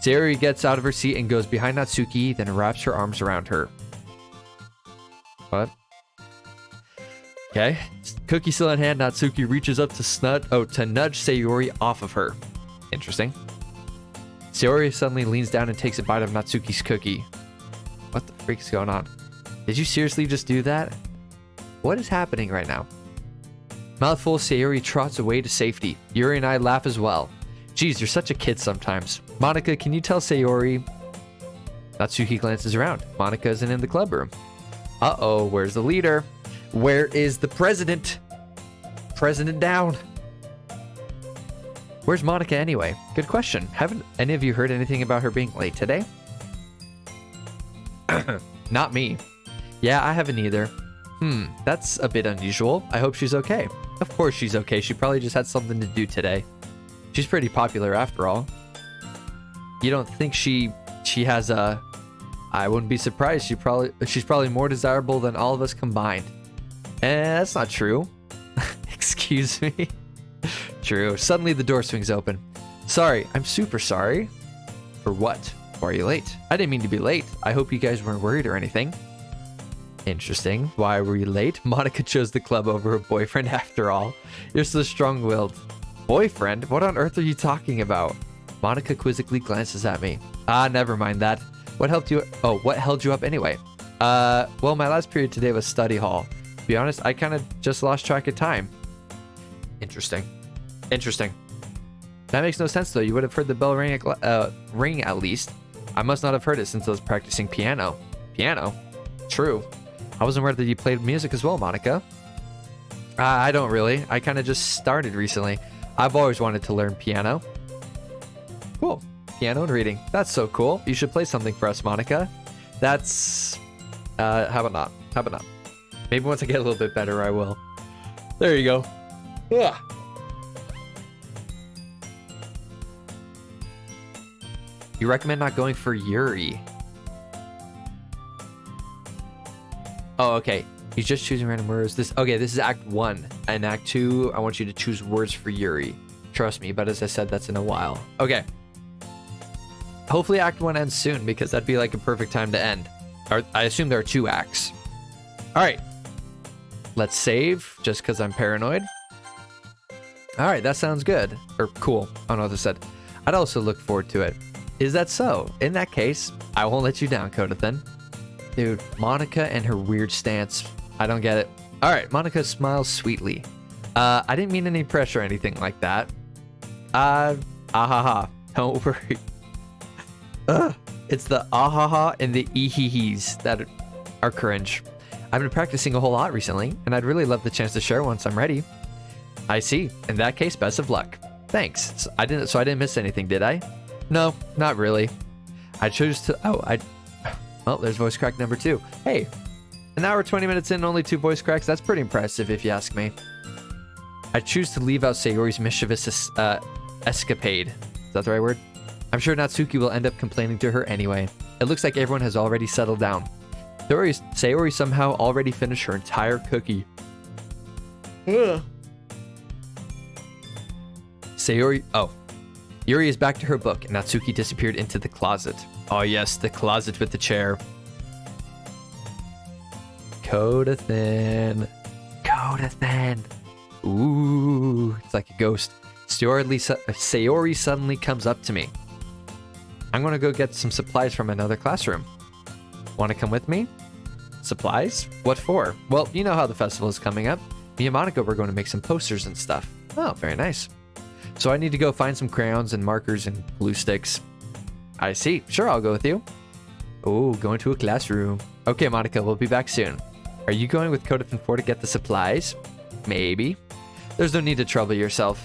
Sayori gets out of her seat and goes behind Natsuki, then wraps her arms around her. What? Okay. Cookie still in hand, Natsuki reaches up to nudge Sayori off of her. Interesting. Sayori suddenly leans down and takes a bite of Natsuki's cookie. What the freak is going on? Did you seriously just do that? What is happening right now? Mouthful, Sayori trots away to safety. Yuri and I laugh as well. Geez, you're such a kid sometimes. Monika, can you tell Sayori? Natsuki glances around. Monika isn't in the club room. Uh-oh, where's the leader? Where is the president? President down. Where's Monika anyway? Good question. Haven't any of you heard anything about her being late today? Not me. Yeah, I haven't either. That's a bit unusual. I hope she's okay. Of course she's okay. She probably just had something to do today. She's pretty popular after all. You don't think she has a... I wouldn't be surprised. She's probably more desirable than all of us combined. That's not true. Excuse me. True. Suddenly the door swings open. Sorry, I'm super sorry. For what? Why are you late? I didn't mean to be late. I hope you guys weren't worried or anything. Interesting. Why were you late? Monika chose the club over her boyfriend after all. You're so strong-willed. Boyfriend? What on earth are you talking about? Monika quizzically glances at me. Ah, never mind that. What held you up anyway? Well, my last period today was study hall. To be honest, I kind of just lost track of time. Interesting. That makes no sense though. You would have heard the bell ring at least. I must not have heard it since I was practicing piano. Piano? True. I wasn't aware that you played music as well, Monika. I don't really. I kind of just started recently. I've always wanted to learn piano. Cool. Piano and reading. That's so cool. You should play something for us, Monika. That's... how about not? Maybe once I get a little bit better, I will. There you go. Ugh. You recommend not going for Yuri. Oh, okay. He's just choosing random words. This is Act 1. And Act 2, I want you to choose words for Yuri. Trust me, but as I said, that's in a while. Okay. Hopefully Act 1 ends soon, because that'd be like a perfect time to end. I assume there are 2 acts. Alright. Let's save, just because I'm paranoid. Alright, that sounds good. Or cool. I don't know what this said. I'd also look forward to it. Is that so? In that case, I won't let you down, Kodathan. Dude, Monika and her weird stance. I don't get it. Alright, Monika smiles sweetly. I didn't mean any pressure or anything like that. Ahaha. Don't worry. It's the ahaha and the ehehes that are cringe. I've been practicing a whole lot recently, and I'd really love the chance to share once I'm ready. I see. In that case, best of luck. Thanks. So I didn't miss anything, did I? No, not really. I chose to... Well, there's voice crack number 2. Hey, an hour 20 minutes in, only 2 voice cracks. That's pretty impressive, if you ask me. I choose to leave out Sayori's mischievous escapade. Is that the right word? I'm sure Natsuki will end up complaining to her anyway. It looks like everyone has already settled down. Sayori somehow already finished her entire cookie. Ugh. Sayori... Oh. Yuri is back to her book, and Natsuki disappeared into the closet. Oh yes, the closet with the chair. Kodathan. Kodathan. Ooh, it's like a ghost. Sayori suddenly comes up to me. I'm gonna go get some supplies from another classroom. Want to come with me? Supplies? What for? Well, you know how the festival is coming up. Me and Monica were going to make some posters and stuff. Oh, very nice. So I need to go find some crayons and markers and glue sticks. I see. Sure, I'll go with you. Oh, going to a classroom. Okay, Monica, we'll be back soon. Are you going with Kodafin 4 to get the supplies? Maybe. There's no need to trouble yourself.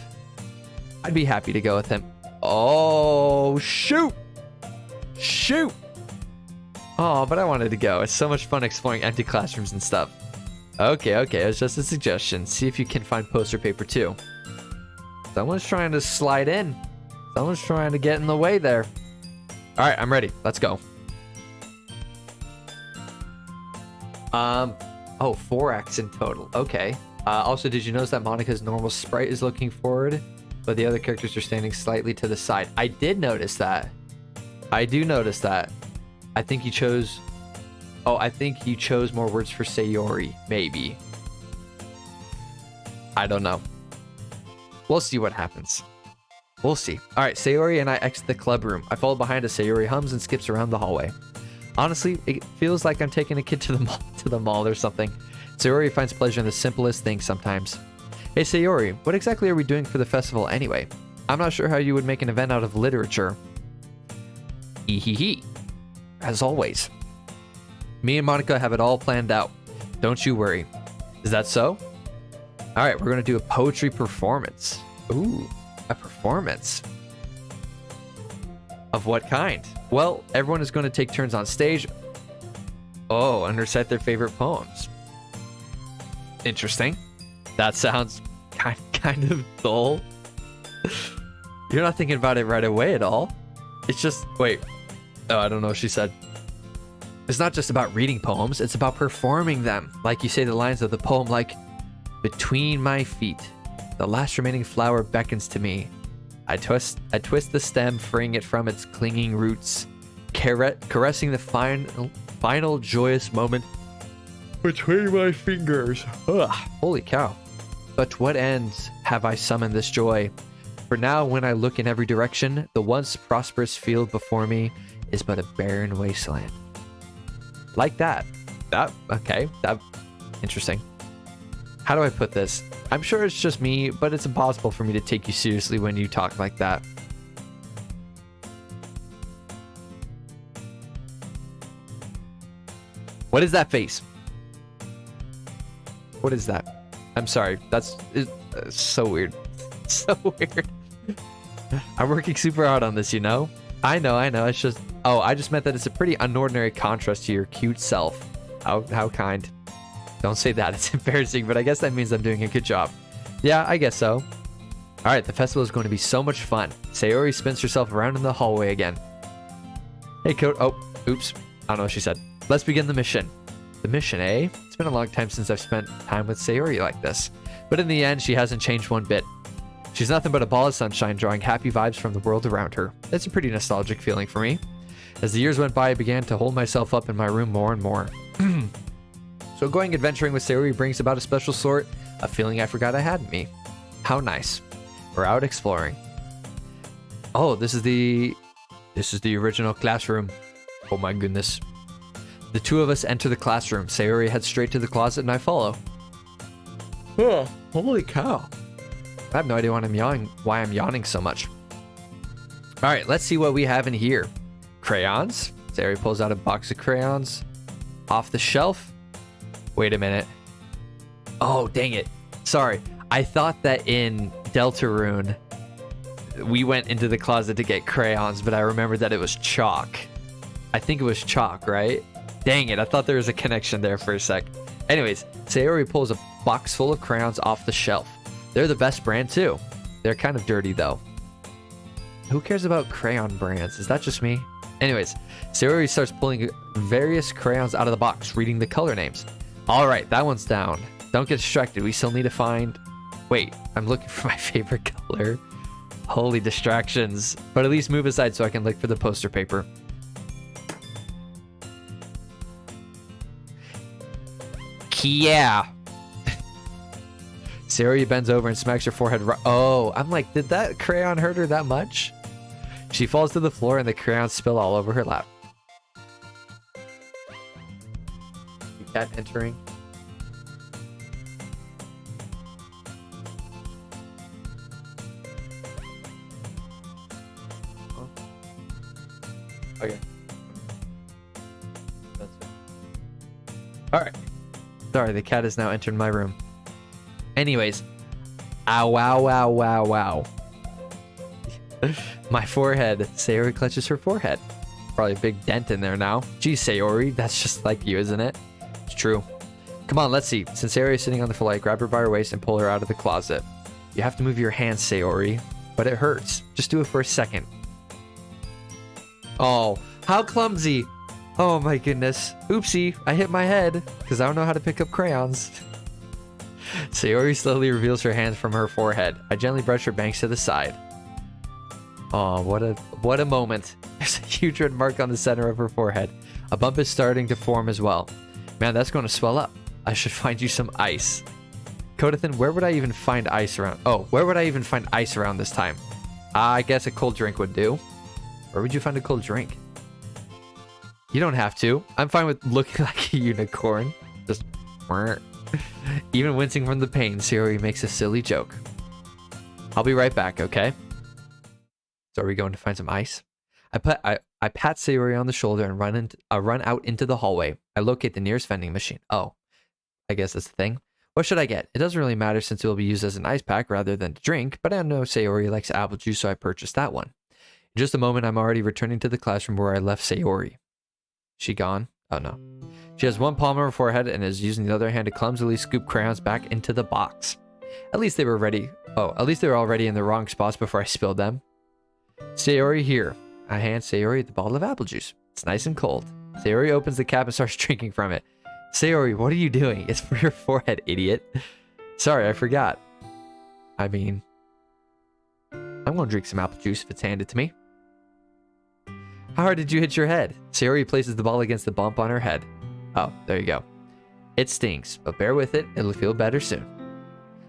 I'd be happy to go with him. Oh, shoot! Shoot! Oh, but I wanted to go. It's so much fun exploring empty classrooms and stuff. Okay, it's just a suggestion. See if you can find poster paper too. Someone's trying to slide in. Someone's trying to get in the way there. All right, I'm ready. Let's go. Oh, 4 acts in total. Okay. Also, did you notice that Monica's normal sprite is looking forward, but the other characters are standing slightly to the side? I did notice that. I do notice that. I think you chose... Oh, I think you chose more words for Sayori. Maybe. I don't know. We'll see what happens. We'll see. All right, Sayori and I exit the club room. I follow behind as Sayori hums and skips around the hallway. Honestly, it feels like I'm taking a kid to the mall or something. Sayori finds pleasure in the simplest things sometimes. Hey Sayori, what exactly are we doing for the festival anyway? I'm not sure how you would make an event out of literature. Ehehe. As always. Me and Monica have it all planned out. Don't you worry. Is that so? Alright, we're gonna do a poetry performance. Ooh, a performance. Of what kind? Well, everyone is going to take turns on stage. Oh, and recite their favorite poems. Interesting. That sounds kind of dull. You're not thinking about it right away at all. It's just... Wait. Oh, I don't know what she said. It's not just about reading poems. It's about performing them. Like you say the lines of the poem like... Between my feet, the last remaining flower beckons to me. I twist the stem, freeing it from its clinging roots, caressing the final joyous moment between my fingers. Ugh, holy cow. But what ends have I summoned this joy? For now, when I look in every direction, the once prosperous field before me is but a barren wasteland. Like that. Okay. Interesting. How do I put this? I'm sure it's just me, but it's impossible for me to take you seriously when you talk like that. What is that face? What is that? I'm sorry. That's so weird. So weird. I'm working super hard on this, you know? I know. It's just... Oh, I just meant that it's a pretty unordinary contrast to your cute self. How kind. Don't say that. It's embarrassing, but I guess that means I'm doing a good job. Yeah, I guess so. All right, the festival is going to be so much fun. Sayori spins herself around in the hallway again. Hey, Code. Oh, oops. I don't know what she said. Let's begin the mission. The mission, eh? It's been a long time since I've spent time with Sayori like this. But in the end, she hasn't changed one bit. She's nothing but a ball of sunshine, drawing happy vibes from the world around her. It's a pretty nostalgic feeling for me. As the years went by, I began to hold myself up in my room more and more. So going adventuring with Sayori brings about a special sort of feeling I forgot I had in me. How nice. We're out exploring. Oh, this is the original classroom. Oh my goodness. The two of us enter the classroom. Sayori heads straight to the closet and I follow. Holy cow. I have no idea why I'm yawning so much. All right, let's see what we have in here. Crayons. Sayori pulls out a box of crayons off the shelf. Wait a minute. Oh, dang it. Sorry. I thought that in Deltarune, we went into the closet to get crayons, but I remembered that it was chalk. I think it was chalk, right? Dang it. I thought there was a connection there for a sec. Anyways, Sayori pulls a box full of crayons off the shelf. They're the best brand too. They're kind of dirty though. Who cares about crayon brands? Is that just me? Anyways, Sayori starts pulling various crayons out of the box, reading the color names. All right, that one's down. Don't get distracted. We still need to find... Wait, I'm looking for my favorite color. Holy distractions. But at least move aside so I can look for the poster paper. Yeah. Sayori bends over and smacks her forehead. Oh, I'm like, did that crayon hurt her that much? She falls to the floor and the crayons spill all over her lap. The cat entering. Oh. Okay. That's it. All right. Sorry, the cat has now entered my room. Anyways. Ow, wow, wow, wow, wow. My forehead. Sayori clutches her forehead. Probably a big dent in there now. Geez, Sayori, that's just like you, isn't it? It's true. Come on, let's see. Since Sayori is sitting on the floor, grab her by her waist and pull her out of the closet. You have to move your hands, Sayori, but it hurts. Just do it for a second. Oh, how clumsy. Oh my goodness. Oopsie, I hit my head because I don't know how to pick up crayons. Sayori slowly reveals her hands from her forehead. I gently brush her bangs to the side. Oh, what a moment. There's a huge red mark on the center of her forehead. A bump is starting to form as well. Man, that's going to swell up. I should find you some ice. Kodathan, where would I even find ice around? Oh, where would I even find ice around this time? I guess a cold drink would do. Where would you find a cold drink? You don't have to. I'm fine with looking like a unicorn. Just... Even wincing from the pain, Sayori makes a silly joke. I'll be right back, okay? So are we going to find some ice? I pat Sayori on the shoulder and run out into the hallway. I locate the nearest vending machine. Oh, I guess that's the thing. What should I get? It doesn't really matter since it will be used as an ice pack rather than to drink, but I know Sayori likes apple juice, so I purchased that one. In just a moment, I'm already returning to the classroom where I left Sayori. She gone? Oh no. She has one palm on her forehead and is using the other hand to clumsily scoop crayons back into the box. At least they were ready. Oh, at least they were already in the wrong spots before I spilled them. Sayori, here. I hand Sayori the bottle of apple juice. It's nice and cold. Sayori opens the cap and starts drinking from it. Sayori, what are you doing? It's for your forehead, idiot. Sorry, I forgot. I mean, I'm going to drink some apple juice if it's handed to me. How hard did you hit your head? Sayori places the ball against the bump on her head. Oh, there you go. It stings, but bear with it. It'll feel better soon.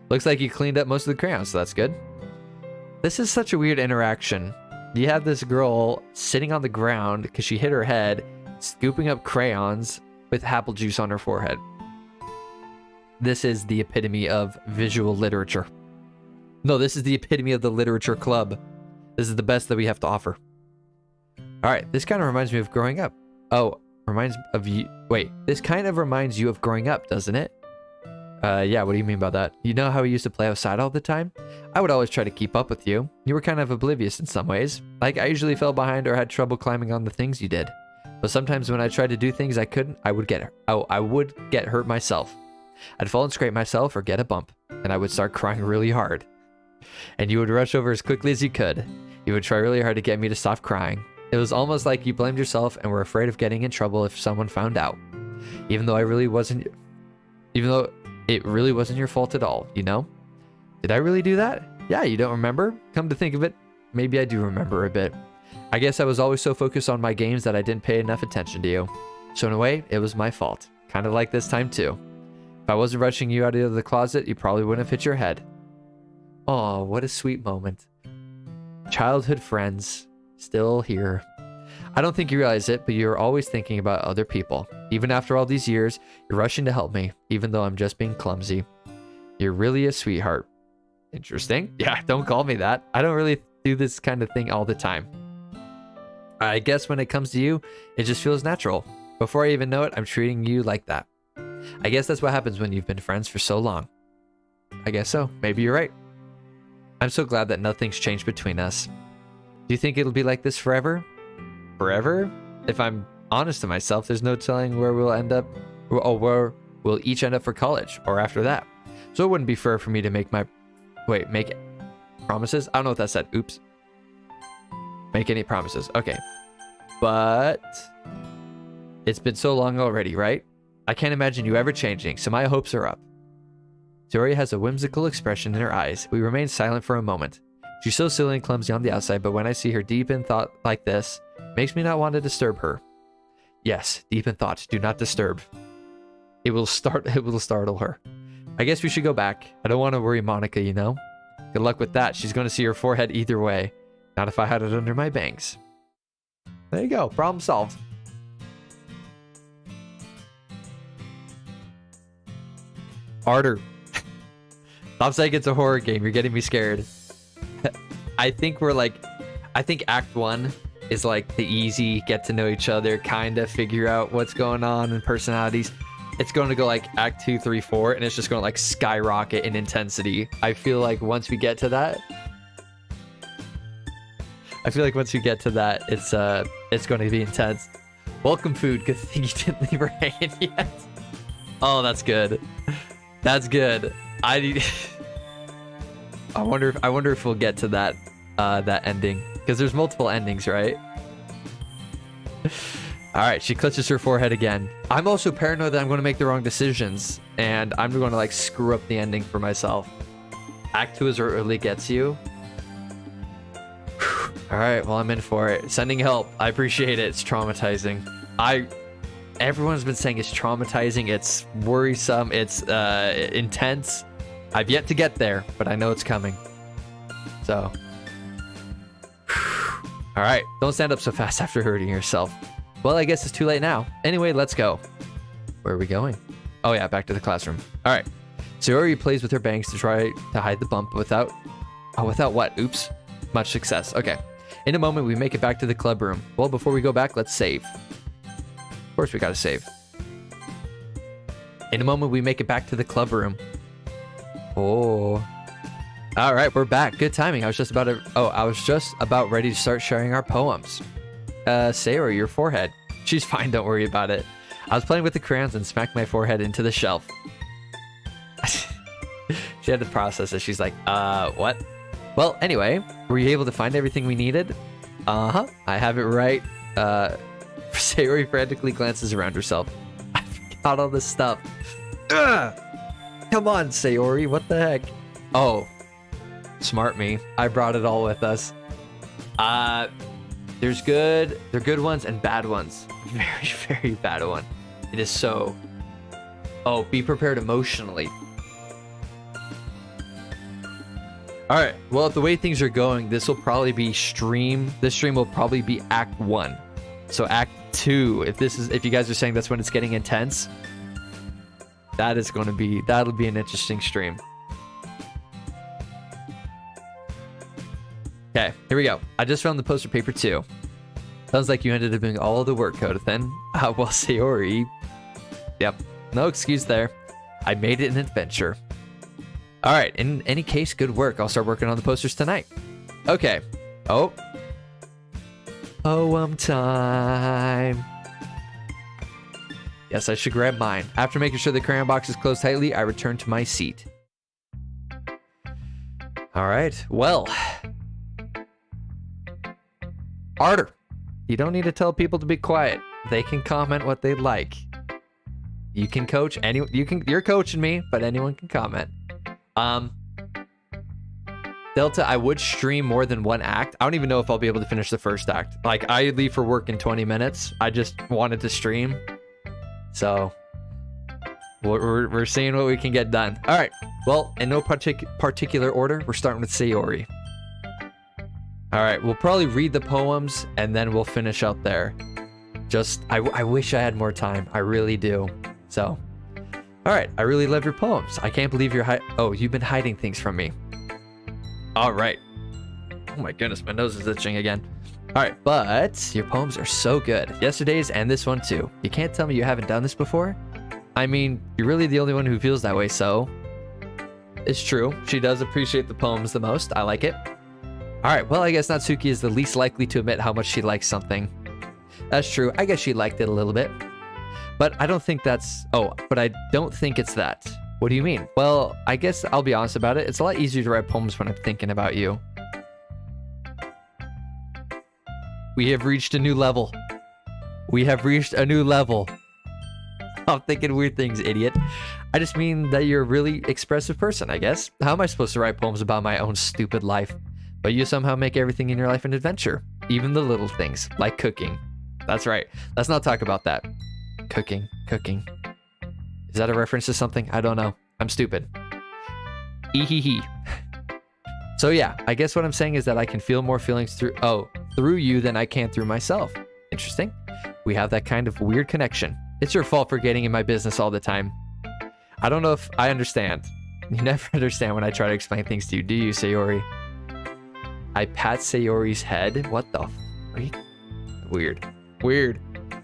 Looks like you cleaned up most of the crayons, so that's good. This is such a weird interaction. You have this girl sitting on the ground because she hit her head, scooping up crayons with apple juice on her forehead. This is the epitome of visual literature. No, this is the epitome of the literature club. This is the best that we have to offer. All right, this kind of reminds me of growing up. Oh, reminds of you. Wait, this kind of reminds you of growing up, doesn't it? Yeah, what do you mean by that? You know how we used to play outside all the time? I would always try to keep up with you. You were kind of oblivious in some ways. Like, I usually fell behind or had trouble climbing on the things you did. But sometimes when I tried to do things I couldn't, I would get hurt myself. I'd fall and scrape myself or get a bump, and I would start crying really hard. And you would rush over as quickly as you could. You would try really hard to get me to stop crying. It was almost like you blamed yourself and were afraid of getting in trouble if someone found out. Even though it really wasn't your fault at all, you know? Did I really do that? Yeah, you don't remember? Come to think of it, maybe I do remember a bit. I guess I was always so focused on my games that I didn't pay enough attention to you. So in a way, it was my fault. Kind of like this time too. If I wasn't rushing you out of the closet, you probably wouldn't have hit your head. Oh, what a sweet moment. Childhood friends, still here. I don't think you realize it, but you're always thinking about other people. Even after all these years, you're rushing to help me, even though I'm just being clumsy. You're really a sweetheart. Interesting. Yeah, don't call me that. I don't really do this kind of thing all the time. I guess when it comes to you, it just feels natural. Before I even know it, I'm treating you like that. I guess that's what happens when you've been friends for so long. I guess so. Maybe you're right. I'm so glad that nothing's changed between us. Do you think it'll be like this forever? Forever? If I'm honest to myself, there's no telling where we'll end up, or where we'll each end up for college, or after that. So it wouldn't be fair for me to make promises? I don't know what that said. Oops. Make any promises. Okay. But it's been so long already, right? I can't imagine you ever changing, so my hopes are up. Sayori has a whimsical expression in her eyes. We remain silent for a moment. She's so silly and clumsy on the outside, but when I see her deep in thought like this, makes me not want to disturb her. Yes, deep in thought. Do not disturb. It will startle her. I guess we should go back. I don't want to worry Monica, you know? Good luck with that. She's going to see her forehead either way. Not if I had it under my bangs. There you go. Problem solved. Harder. Stop saying it's a horror game. You're getting me scared. I think Act 1 is like the easy get to know each other, kind of figure out what's going on and personalities. It's going to go like Act 2, 3, 4, and it's just going to like skyrocket in intensity. I feel like once we get to that, it's going to be intense. Welcome food. Good thing you didn't leave her hanging yet. Oh, that's good. That's good. I wonder if we'll get to that ending, because there's multiple endings, right? All right, she clutches her forehead again. I'm also paranoid that I'm going to make the wrong decisions, and I'm going to like screw up the ending for myself. Act 2 is where it really gets you. All right, well, I'm in for it. Sending help. I appreciate it. It's traumatizing. Everyone's been saying it's traumatizing. It's worrisome. It's intense. I've yet to get there, but I know it's coming. So, all right, don't stand up so fast after hurting yourself. Well, I guess it's too late now. Anyway, let's go. Where are we going? Oh yeah, back to the classroom. All right. Sayori plays with her bangs to try to hide the bump without what? Oops. Much success. Okay. In a moment, we make it back to the club room. Well, before we go back, let's save. Of course, we gotta save. In a moment, we make it back to the club room. Oh. All right, we're back. Good timing. I was just about ready to start sharing our poems. Sayori, your forehead. She's fine, don't worry about it. I was playing with the crayons and smacked my forehead into the shelf. She had to process it. She's like, what? Well, anyway, were you able to find everything we needed? Uh-huh, I have it right. Sayori frantically glances around herself. I forgot all this stuff. Ugh! Come on, Sayori, what the heck? Oh, smart me. I brought it all with us. They're good ones and bad ones. Very, very bad one. It is so... Oh, be prepared emotionally. Alright, well, the way things are going, this will probably be this stream will probably be Act 1. So Act 2, if you guys are saying that's when it's getting intense, that'll be an interesting stream. Okay, here we go. I just found the poster paper too. Sounds like you ended up doing all the work, Kodathan. Well, Sayori. Yep, no excuse there. I made it an adventure. All right, in any case, good work. I'll start working on the posters tonight. Okay. Oh. Poem time. Yes, I should grab mine. After making sure the crayon box is closed tightly, I return to my seat. All right, well. Arter, you don't need to tell people to be quiet. They can comment what they like. You can coach you're coaching me, but anyone can comment. Delta, I would stream more than one act. I don't even know if I'll be able to finish the first act. Like, I leave for work in 20 minutes. I just wanted to stream. So, we're seeing what we can get done. All right. Well, in no particular order, we're starting with Sayori. All right. We'll probably read the poems, and then we'll finish out there. I wish I had more time. I really do. So, All right, I really love your poems. I can't believe you've been hiding things from me. All right. Oh my goodness, my nose is itching again. All right, but your poems are so good. Yesterday's and this one too. You can't tell me you haven't done this before? I mean, you're really the only one who feels that way, so it's true. She does appreciate the poems the most. I like it. All right, well, I guess Natsuki is the least likely to admit how much she likes something. That's true. I guess she liked it a little bit. But I don't think that's... Oh, but I don't think it's that. What do you mean? Well, I guess I'll be honest about it. It's a lot easier to write poems when I'm thinking about you. We have reached a new level. We have reached a new level. I'm thinking weird things, idiot. I just mean that you're a really expressive person, I guess. How am I supposed to write poems about my own stupid life? But you somehow make everything in your life an adventure. Even the little things, like cooking. That's right. Let's not talk about that. Cooking. Is that a reference to something? I don't know. I'm stupid. Ehehe. So yeah, I guess what I'm saying is that I can feel more feelings through you than I can through myself. Interesting. We have that kind of weird connection. It's your fault for getting in my business all the time. I don't know if I understand. You never understand when I try to explain things to you, do you, Sayori? I pat Sayori's head. What the freak? Weird.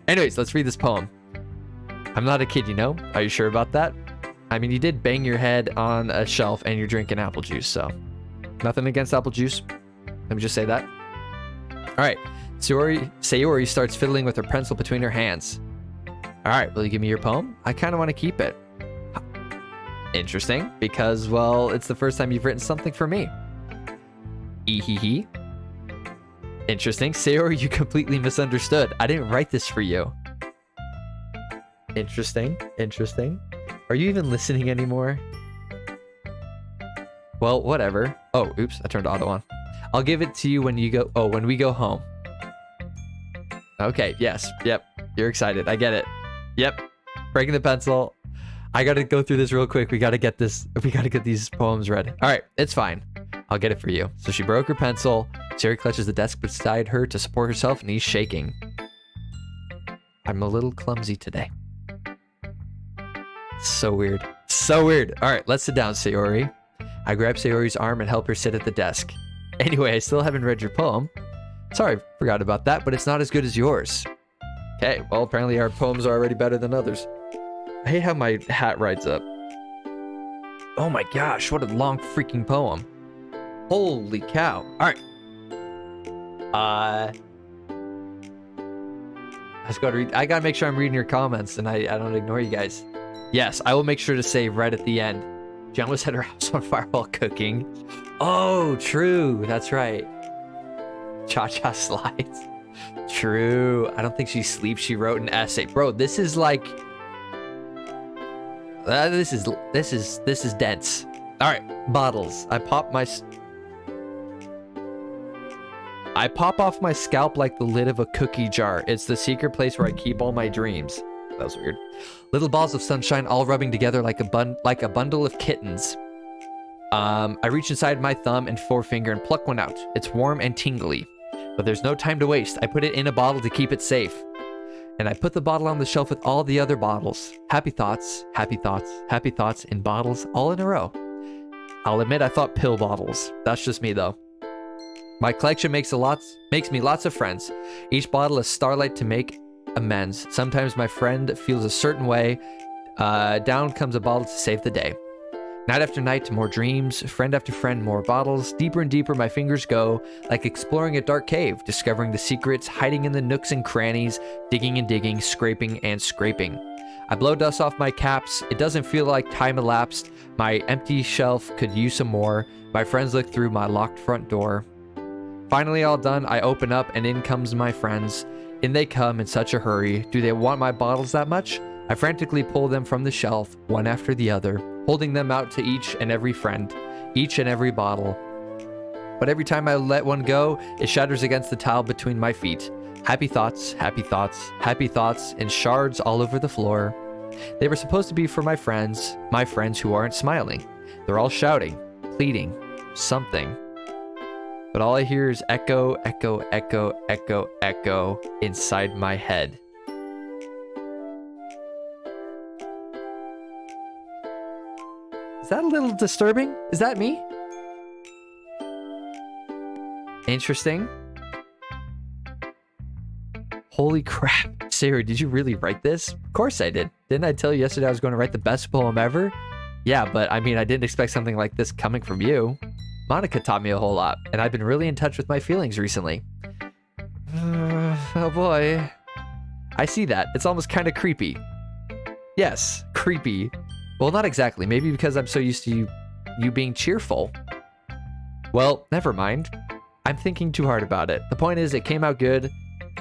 Anyways, let's read this poem. I'm not a kid, you know? Are you sure about that? I mean, you did bang your head on a shelf and you're drinking apple juice, so... Nothing against apple juice. Let me just say that. Alright, Sayori starts fiddling with her pencil between her hands. Alright, will you give me your poem? I kind of want to keep it. Interesting, because, well, it's the first time you've written something for me. Ehehe. Interesting. Sayori, you completely misunderstood. I didn't write this for you. Interesting. Are you even listening anymore? Well, whatever. Oh, oops, I turned auto on. I'll give it to you when we go home. Okay, yes, yep. You're excited. I get it. Yep. Breaking the pencil. I gotta go through this real quick. We gotta get these poems read. All right, it's fine. I'll get it for you. So she broke her pencil. Sayori clutches the desk beside her to support herself, knees shaking. I'm a little clumsy today. So weird. All right, let's sit down, Sayori. I grab Sayori's arm and help her sit at the desk. Anyway, I still haven't read your poem. Sorry, forgot about that, but it's not as good as yours. Okay, well, apparently our poems are already better than others. I hate how my hat rides up. Oh my gosh, what a long freaking poem. Holy cow. All right. I gotta make sure I'm reading your comments and I don't ignore you guys. Yes, I will make sure to save right at the end. She almost set her house on fire while cooking. Oh, true. That's right. Cha-cha slides. True. I don't think she sleeps. She wrote an essay. Bro, this is like... this is dense. All right, bottles. I pop off my scalp like the lid of a cookie jar. It's the secret place where I keep all my dreams. That was weird. Little balls of sunshine all rubbing together like a bundle of kittens. I reach inside my thumb and forefinger and pluck one out. It's warm and tingly. But there's no time to waste. I put it in a bottle to keep it safe. And I put the bottle on the shelf with all the other bottles. Happy thoughts, happy thoughts, happy thoughts in bottles all in a row. I'll admit I thought pill bottles. That's just me though. My collection makes me lots of friends. Each bottle is starlight to make amends. Sometimes my friend feels a certain way. Down comes a bottle to save the day. Night after night, more dreams. Friend after friend, more bottles. Deeper and deeper my fingers go, like exploring a dark cave, discovering the secrets, hiding in the nooks and crannies, digging and digging, scraping and scraping. I blow dust off my caps. It doesn't feel like time elapsed. My empty shelf could use some more. My friends look through my locked front door. Finally all done, I open up and in comes my friends. In they come in such a hurry. Do they want my bottles that much? I frantically pull them from the shelf, one after the other, holding them out to each and every friend, each and every bottle. But every time I let one go, it shatters against the tile between my feet. Happy thoughts, happy thoughts, happy thoughts in shards all over the floor. They were supposed to be for my friends who aren't smiling. They're all shouting, pleading, something. But all I hear is echo, echo, echo, echo, echo inside my head. Is that a little disturbing? Is that me? Interesting. Holy crap. Sarah, did you really write this? Of course I did. Didn't I tell you yesterday I was going to write the best poem ever? Yeah, but I mean, I didn't expect something like this coming from you. Monica taught me a whole lot, and I've been really in touch with my feelings recently. Oh boy. I see that. It's almost kind of creepy. Yes, creepy. Well, not exactly. Maybe because I'm so used to you being cheerful. Well, never mind. I'm thinking too hard about it. The point is, it came out good,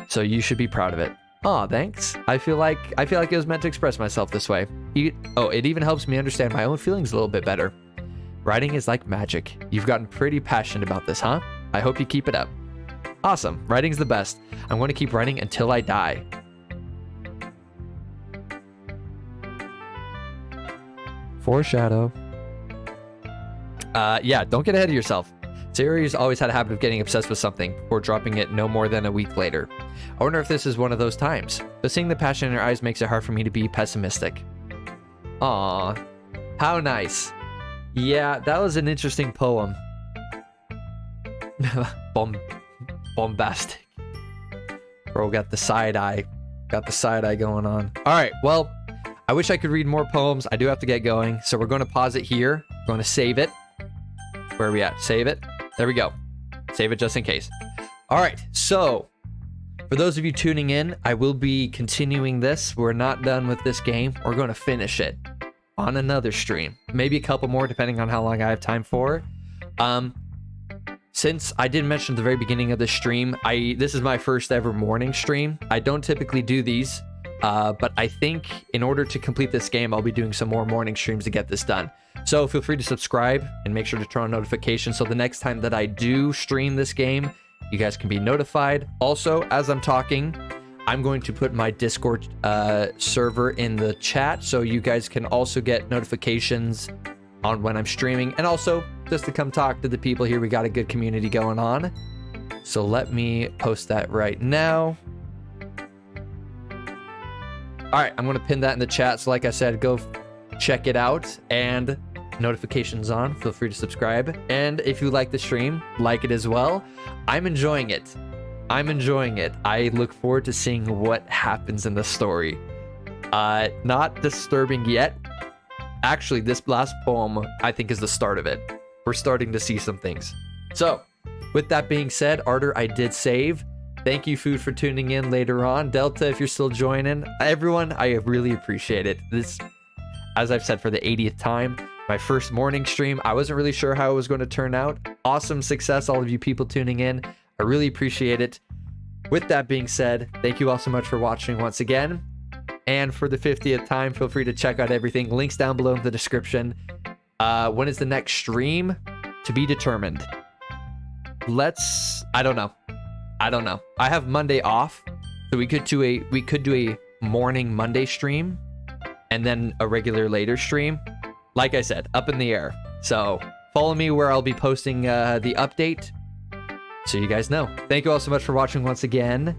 so you should be proud of it. Aw, thanks. I feel like it was meant to express myself this way. It even helps me understand my own feelings a little bit better. Writing is like magic. You've gotten pretty passionate about this, huh? I hope you keep it up. Awesome. Writing's the best. I'm going to keep writing until I die. Foreshadow. Yeah, don't get ahead of yourself. Sayori's always had a habit of getting obsessed with something before dropping it no more than a week later. I wonder if this is one of those times, but seeing the passion in her eyes makes it hard for me to be pessimistic. Aw, how nice. Yeah, that was an interesting poem. Bombastic. Bro got the side eye. Got the side eye going on. All right, well, I wish I could read more poems. I do have to get going, so we're going to pause it here. We're going to save it. Where are we at? Save it. There we go. Save it just in case. All right, so for those of you tuning in, I will be continuing this. We're not done with this game. We're going to finish it on another stream. Maybe a couple more, depending on how long I have time for. Since I did mention at the very beginning of the stream, this is my first ever morning stream. I don't typically do these, but I think in order to complete this game, I'll be doing some more morning streams to get this done. So feel free to subscribe and make sure to turn on notifications so the next time that I do stream this game, you guys can be notified. Also, as I'm talking, I'm going to put my Discord server in the chat so you guys can also get notifications on when I'm streaming, and also just to come talk to the people here. We got a good community going on. So let me post that right now. All right, I'm going to pin that in the chat. So like I said, go check it out, and notifications on. Feel free to subscribe. And if you like the stream, like it as well. I'm enjoying it. I'm enjoying it. I look forward to seeing what happens in the story. Not disturbing yet. Actually, this last poem, I think, is the start of it. We're starting to see some things. So, with that being said, Arter, I did save. Thank you, Food, for tuning in later on. Delta, if you're still joining. Everyone, I really appreciate it. This, as I've said for the 80th time, my first morning stream. I wasn't really sure how it was going to turn out. Awesome success, all of you people tuning in. I really appreciate it. With that being said, thank you all so much for watching once again. And for the 50th time, feel free to check out everything. Links down below in the description. When is the next stream? To be determined. I don't know. I have Monday off, so we could do a morning Monday stream and then a regular later stream. Like I said, up in the air. So follow me where I'll be posting the update, so you guys know. Thank you all so much for watching once again,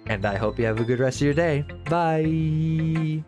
and I hope you have a good rest of your day. Bye.